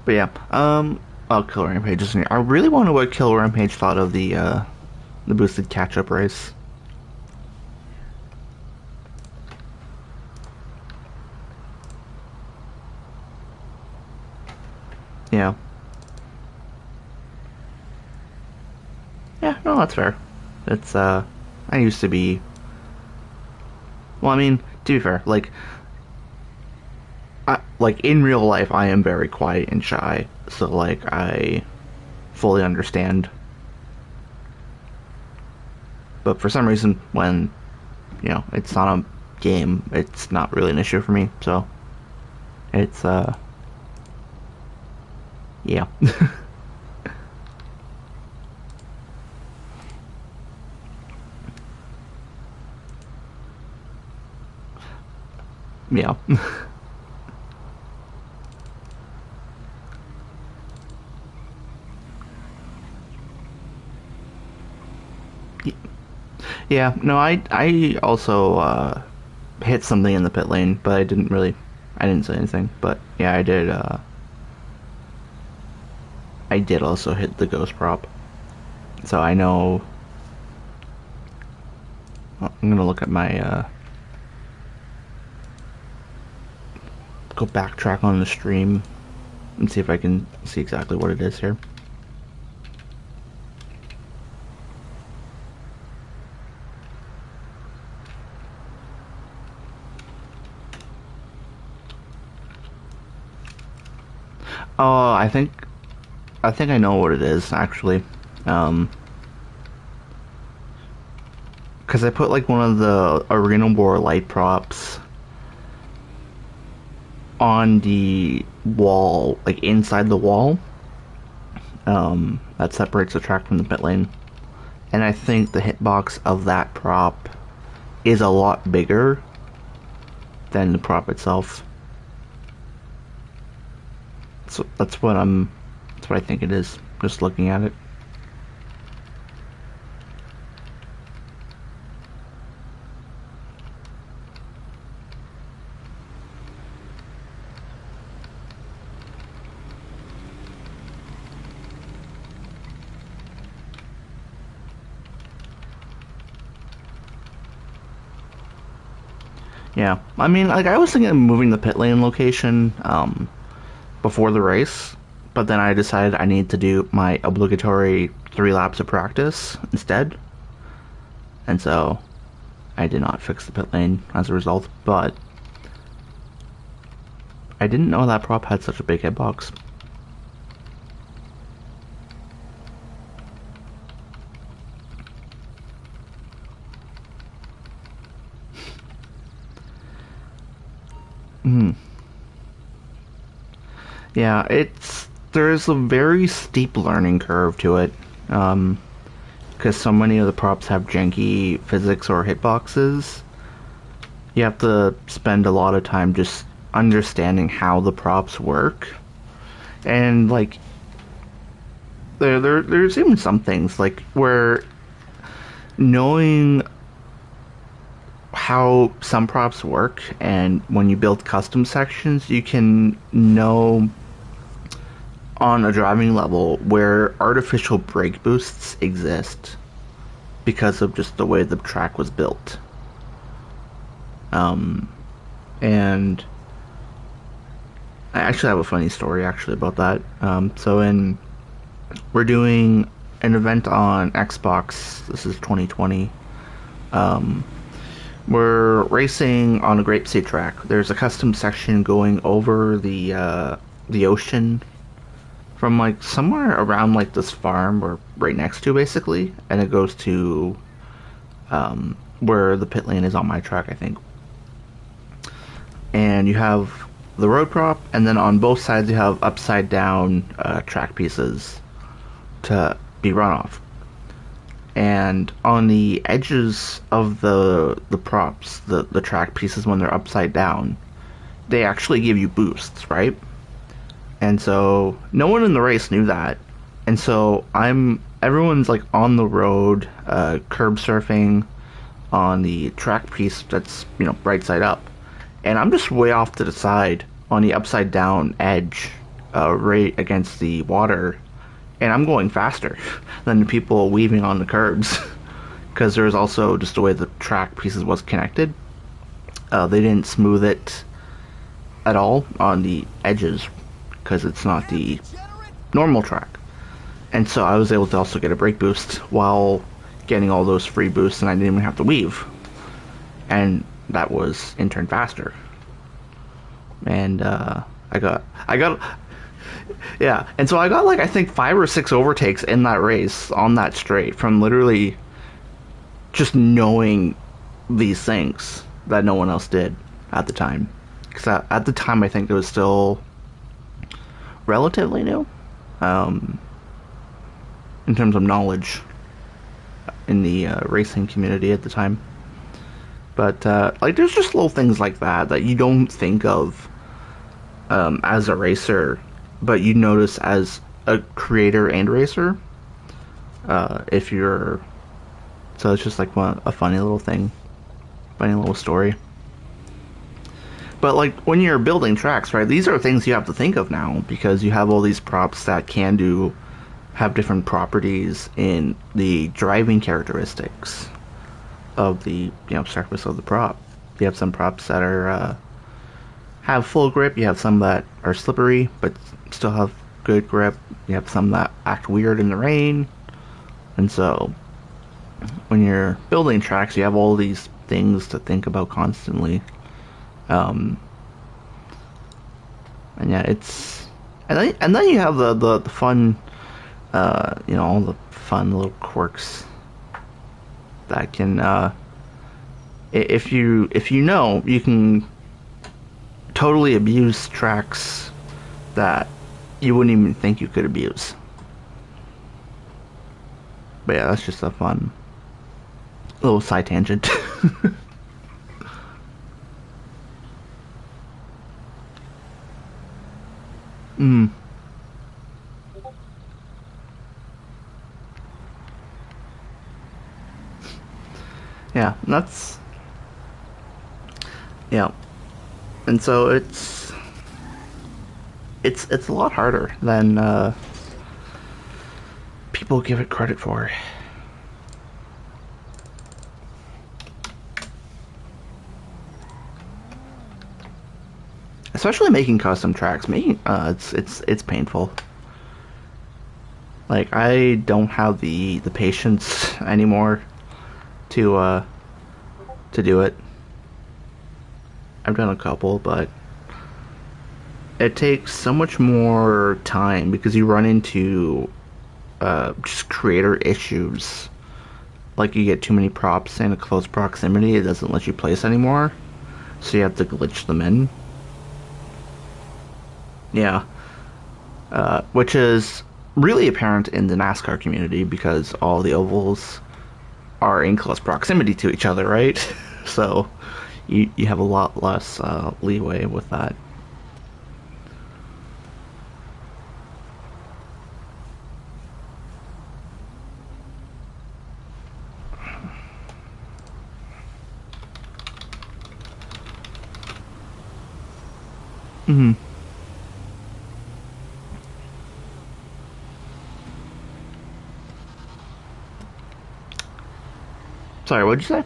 D: But yeah, Killer Rampage is I really wonder what Killer Rampage thought of the boosted catch-up race. Yeah. Yeah, no, that's fair. It's, I used to be... Well, I mean, to be fair, like in real life, I am very quiet and shy, so, like, I fully understand. But for some reason, when, it's not a game, it's not really an issue for me, so... It's, yeah. Yeah. Yeah, no, I also hit something in the pit lane, but I didn't say anything. But yeah, I did also hit the ghost prop. So I know. Well, I'm gonna look at my go backtrack on the stream and see if I can see exactly what it is here. Oh, I think I know what it is actually. Because I put like one of the arena war light props on the wall, like inside the wall, that separates the track from the pit lane. And I think the hitbox of that prop is a lot bigger than the prop itself. So that's what I think it is, just looking at it. Yeah, I mean, like, I was thinking of moving the pit lane location before the race, but then I decided I need to do my obligatory 3 laps of practice instead, and so I did not fix the pit lane as a result, but I didn't know that prop had such a big hitbox. Yeah, there's a very steep learning curve to it, because so many of the props have janky physics or hitboxes. You have to spend a lot of time just understanding how the props work, and like there's even some things like where knowing how some props work, and when you build custom sections, you can know on a driving level where artificial brake boosts exist because of just the way the track was built. And I actually have a funny story about that. We're doing an event on Xbox. This is 2020. We're racing on a grapeseed track. There's a custom section going over the ocean from like somewhere around like this farm or right next to, basically, and it goes to where the pit lane is on my track, I think. And you have the road prop, and then on both sides you have upside down track pieces to be runoff. And on the edges of the props, the track pieces, when they're upside down, they actually give you boosts, right? And so no one in the race knew that. And so everyone's like on the road, curb surfing on the track piece that's, right side up. And I'm just way off to the side on the upside down edge, right against the water. And I'm going faster than the people weaving on the curbs. Because there's also just the way the track pieces was connected. They didn't smooth it at all on the edges, because it's not the normal track. And so I was able to also get a brake boost while getting all those free boosts, and I didn't even have to weave. And that was in turn faster. And I got yeah, and so I got like, I think 5 or 6 overtakes in that race on that straight from literally just knowing these things that no one else did at the time. Because at the time I think it was still relatively new in terms of knowledge in the racing community at the time. But like, there's just little things like that you don't think of as a racer, but you notice as a creator and racer, if you're. So it's just like a funny little thing, funny little story. But like, when you're building tracks, right, these are things you have to think of now, because you have all these props that have different properties in the driving characteristics of the surface of the prop. You have some props that are have full grip. You have some that are slippery but still have good grip. You have some that act weird in the rain. And so when you're building tracks, you have all these things to think about constantly. And yeah, and then you have the fun, all the fun little quirks that can, if you know, you can totally abuse tracks that you wouldn't even think you could abuse. But yeah, that's just a fun little side tangent. Mm. Yeah, that's... Yeah. And so it's a lot harder than people give it credit for. Especially making custom tracks. It's painful. Like, I don't have the patience anymore to do it. I've done a couple, but it takes so much more time because you run into just creator issues. Like, you get too many props in a close proximity, it doesn't let you place anymore, so you have to glitch them in. Yeah. Which is really apparent in the NASCAR community because all the ovals are in close proximity to each other, right? So you have a lot less leeway with that. Mm-hmm. Sorry, what'd you say?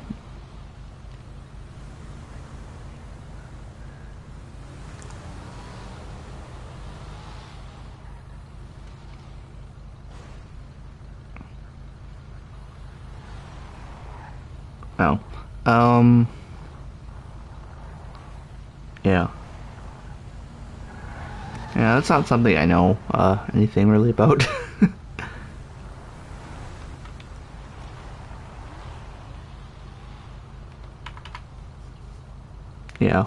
D: Oh. Yeah. Yeah, that's not something I know anything really about. Yeah.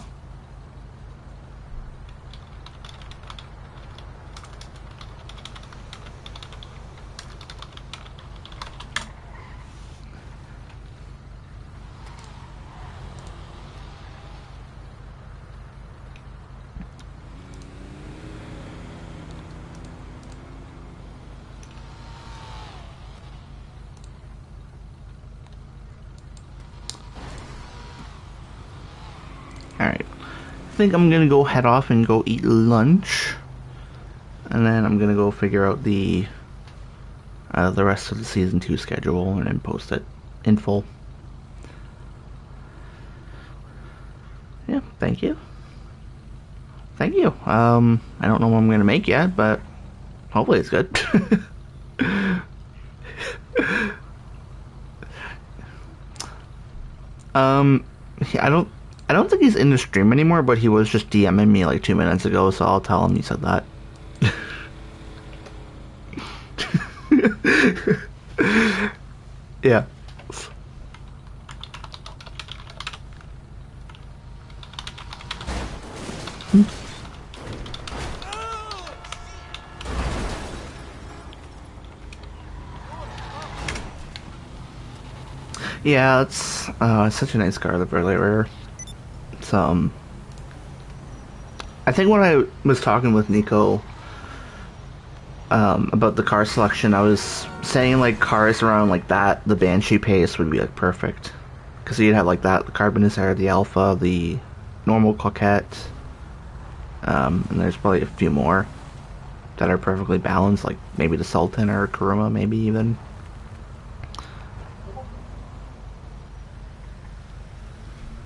D: Alright. I think I'm gonna go head off and go eat lunch. And then I'm gonna go figure out the rest of the season 2 schedule and then post it in full. Yeah, thank you. Thank you. I don't know what I'm gonna make yet, but hopefully it's good. I don't think he's in the stream anymore, but he was just DMing me like 2 minutes ago, so I'll tell him you said that. Yeah. Yeah, it's such a nice car, the really rare. It's I think when I was talking with Nico about the car selection, I was saying like cars around like that, the Banshee pace would be like perfect, because you'd have like that, the Carbonizer, the Alpha, the normal Coquette, and there's probably a few more that are perfectly balanced, like maybe the Sultan or Kuruma, maybe even.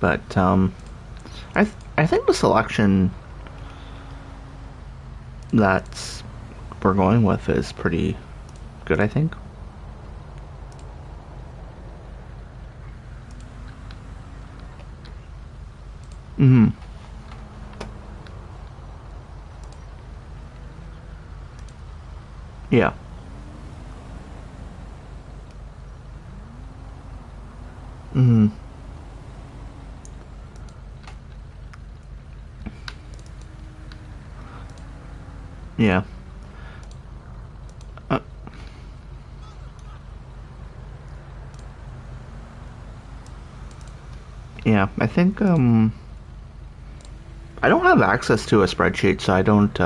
D: But I think the selection that we're going with is pretty good, I think. Mm-hmm. Yeah. Mm-hmm. Yeah. Uh, yeah, I think, I don't have access to a spreadsheet, so I don't,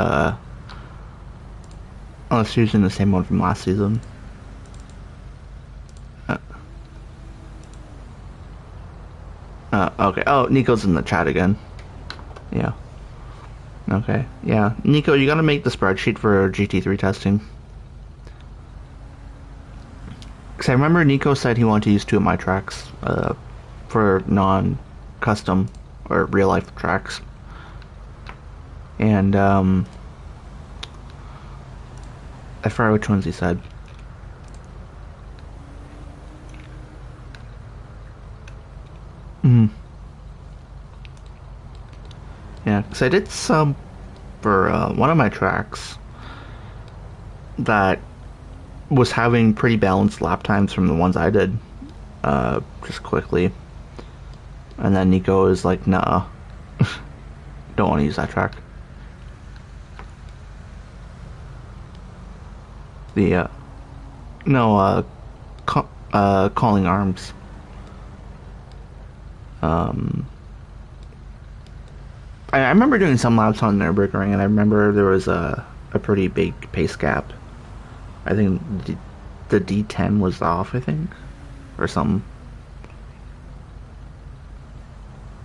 D: unless using the same one from last season. Uh, okay. Oh, Nico's in the chat again. Yeah. Okay. Yeah. Nico, you gotta make the spreadsheet for GT3 testing. Because I remember Nico said he wanted to use two of my tracks, for non-custom or real-life tracks. And, I forgot which ones he said. Hmm. Yeah, because I did some for one of my tracks that was having pretty balanced lap times from the ones I did, just quickly. And then Nico is like, nah, don't want to use that track. The, no, Calling Arms. I remember doing some laps on Nürburgring, and I remember there was a pretty big pace gap. I think the D10 was off, I think, or something.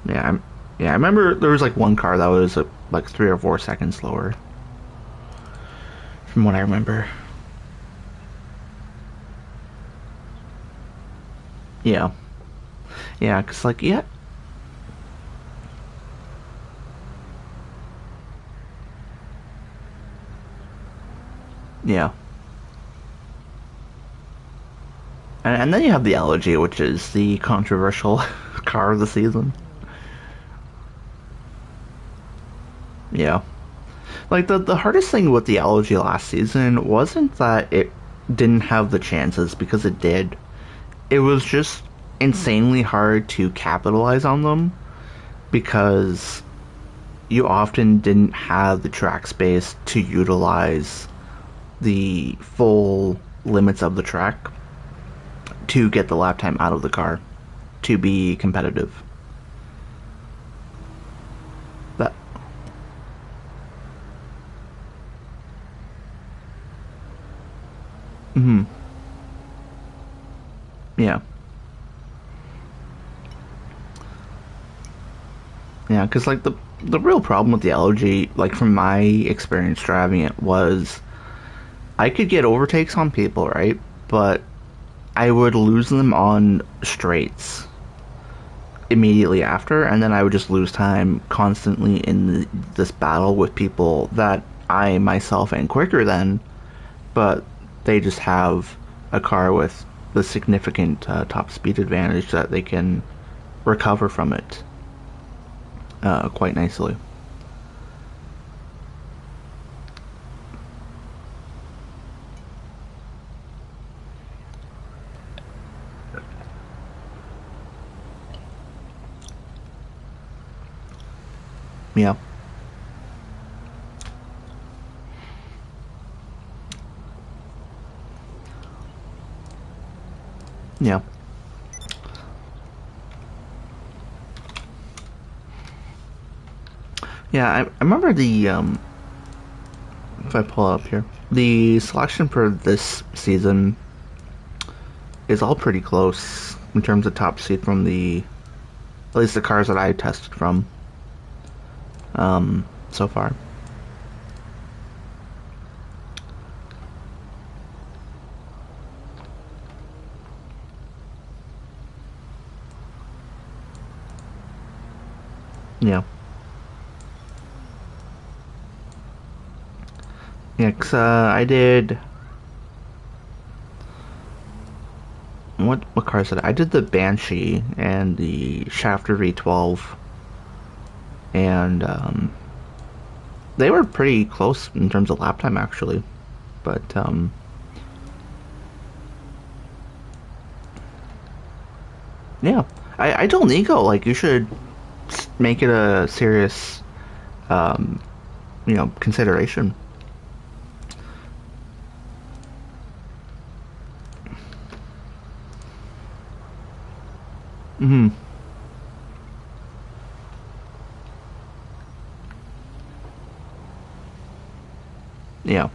D: Yeah, I remember there was like one car that was like 3 or 4 seconds slower, from what I remember. Yeah, yeah, cause like yeah. Yeah. And then you have the Elegy, which is the controversial car of the season. Yeah. Like, the hardest thing with the Elegy last season wasn't that it didn't have the chances, because it did. It was just insanely hard to capitalize on them, because you often didn't have the track space to utilize the full limits of the track to get the lap time out of the car to be competitive. That. Hmm. Yeah. Yeah, because like the real problem with the Elegy, like from my experience driving it, was I could get overtakes on people, right? But I would lose them on straights immediately after, and then I would just lose time constantly in this battle with people that I myself am quicker than, but they just have a car with the significant top speed advantage that they can recover from it quite nicely. Yeah. Yeah. Yeah, I remember the, if I pull up here, the selection for this season is all pretty close in terms of top seed from at least the cars that I tested from, so far. Yeah. Yeah, 'cause, I did... What cars did I did the Banshee and the Shafter V12, and, they were pretty close in terms of lap time, actually. But, yeah. I told Nico, like, you should make it a serious, consideration. Yeah.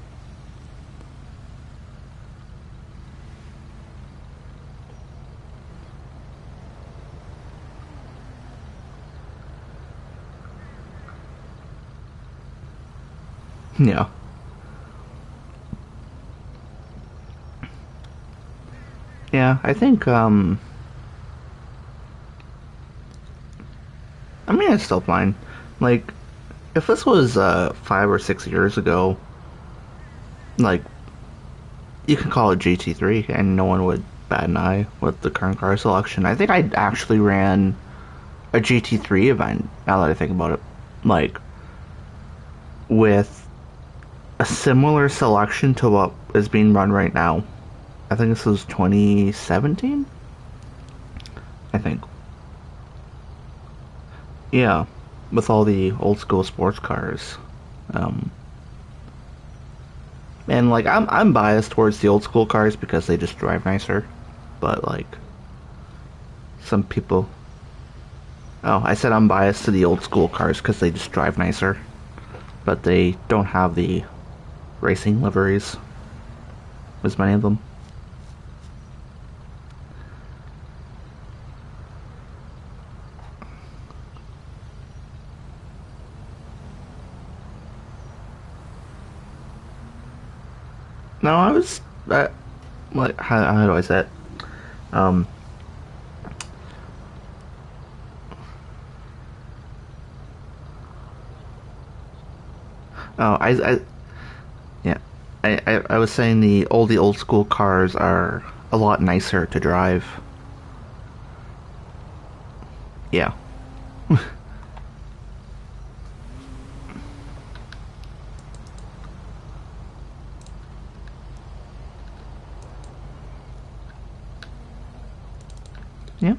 D: Yeah. Yeah, I think, I mean, it's still fine. Like, if this was, 5 or 6 years ago, like, you can call it GT3 and no one would bat an eye with the current car selection. I think I actually ran a GT3 event, now that I think about it. Like, with a similar selection to what is being run right now. I think this was 2017? I think. Yeah, with all the old school sports cars. Um, and like I'm biased towards the old school cars because they just drive nicer. But like some people oh, I said I'm biased to the old school cars because they just drive nicer. But they don't have the racing liveries. As many of them. No, I was like how do I say it? Um, oh, yeah, I was saying the old school cars are a lot nicer to drive. Yeah, yeah,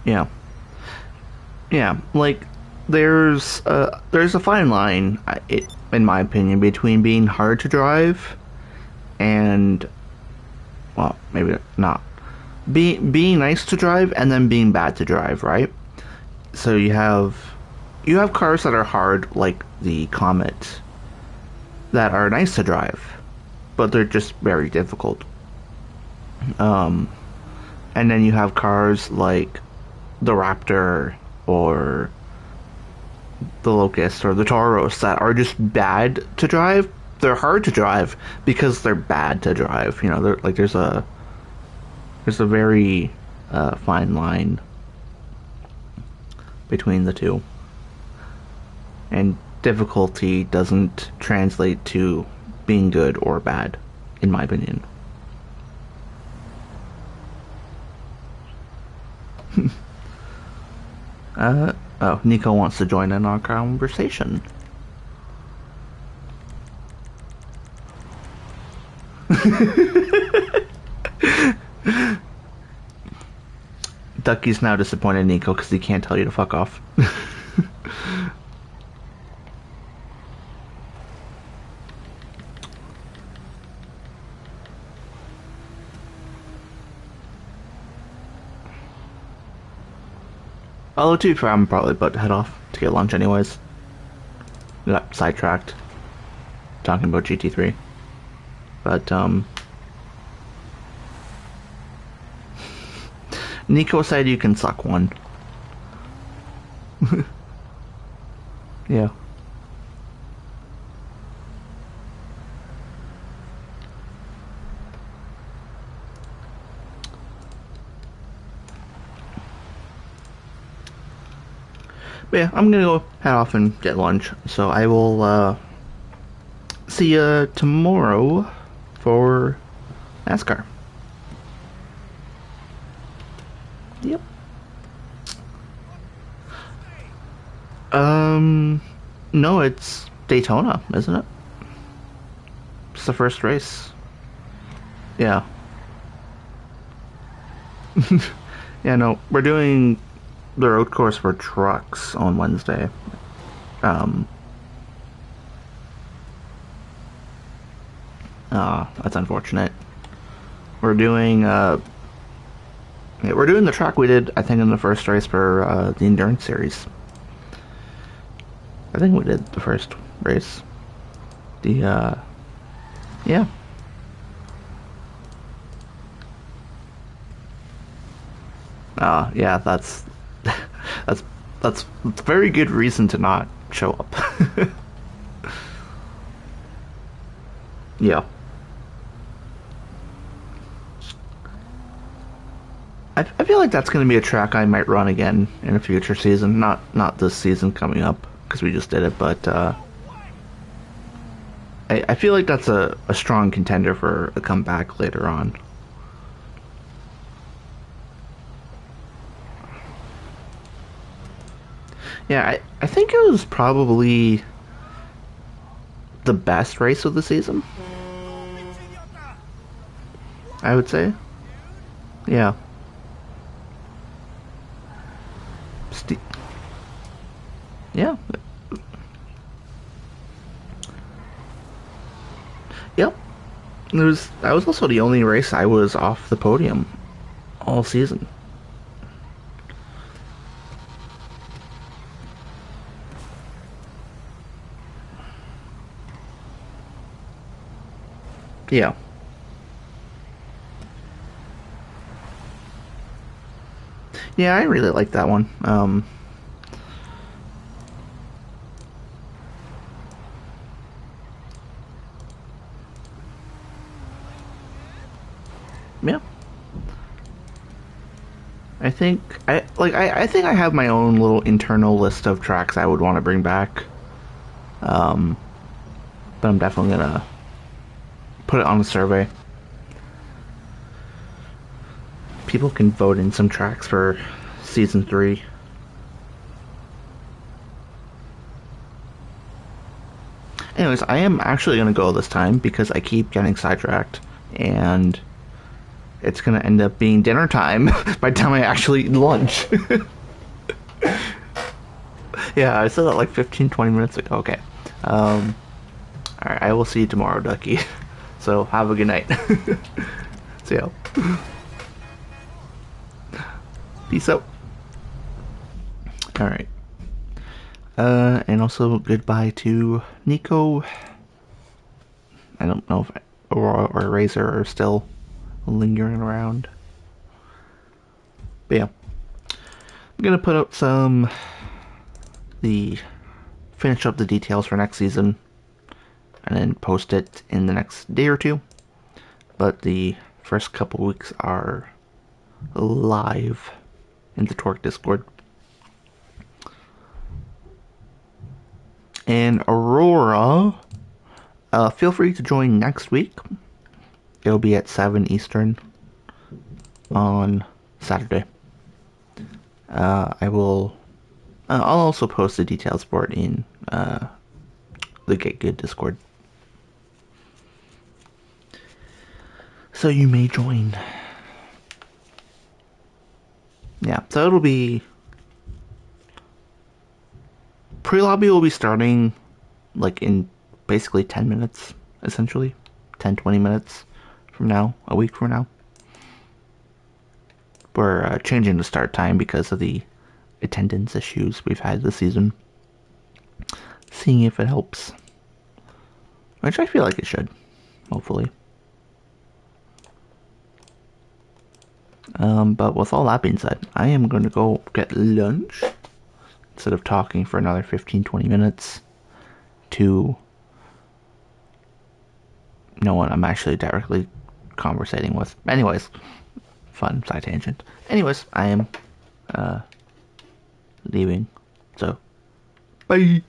D: yeah, yeah. Like there's a fine line, in my opinion, between being hard to drive and well, maybe not being nice to drive and then being bad to drive, right? So you have cars that are hard, like the Comet, that are nice to drive, but they're just very difficult. Um, and then you have cars like the Raptor or the Locust or the Tauros that are just bad to drive. They're hard to drive because they're bad to drive. You know, like there's a very fine line between the two, and difficulty doesn't translate to being good or bad, in my opinion. Oh, Nico wants to join in our conversation. Ducky's now disappointed in Nico because he can't tell you to fuck off. Although, to be fair, I'm probably about to head off to get lunch anyways. We got sidetracked talking about GT3. But, Nico said you can suck one. Yeah. But yeah, I'm gonna go head off and get lunch. So I will, see you tomorrow for NASCAR. Yep. No, it's Daytona, isn't it? It's the first race. Yeah. Yeah, no, we're doing the road course for trucks on Wednesday. Um, that's unfortunate. We're doing, Yeah, we're doing the track we did, I think, in the first race for the Endurance Series. I think we did the first race. Yeah. Yeah, that's that's a very good reason to not show up. Yeah. I feel like that's going to be a track I might run again in a future season. Not this season coming up, because we just did it, but I feel like that's a strong contender for a comeback later on. Yeah, I think it was probably the best race of the season, I would say. Yeah. Yeah. Yep. That was also the only race I was off the podium all season. Yeah. Yeah, I really like that one. Yeah. I think I have my own little internal list of tracks I would want to bring back. But I'm definitely gonna put it on the survey. People can vote in some tracks for season 3. Anyways, I am actually gonna go this time because I keep getting sidetracked, and it's gonna end up being dinner time by the time I actually eat lunch. Yeah, I said that like 15-20 minutes ago. Okay. Alright, I will see you tomorrow, Ducky. So, have a good night. See ya. Peace out. Alright. And also goodbye to Nico. I don't know if Aurora or Razor are still lingering around. But yeah. I'm gonna put out finish up the details for next season and then post it in the next day or two. But the first couple weeks are live in the TORC Discord. And Aurora, feel free to join next week. It'll be at 7 Eastern on Saturday. I'll also post the details for it in the Get Good Discord. So you may join. Yeah, so it'll be... Pre-lobby will be starting like in basically 10 minutes, essentially. 10-20 minutes from now, a week from now. We're changing the start time because of the attendance issues we've had this season. Seeing if it helps. Which I feel like it should, hopefully. But with all that being said, I am going to go get lunch instead of talking for another 15-20 minutes to no one I'm actually directly conversating with. Anyways, fun side tangent. Anyways, I am leaving. So, bye.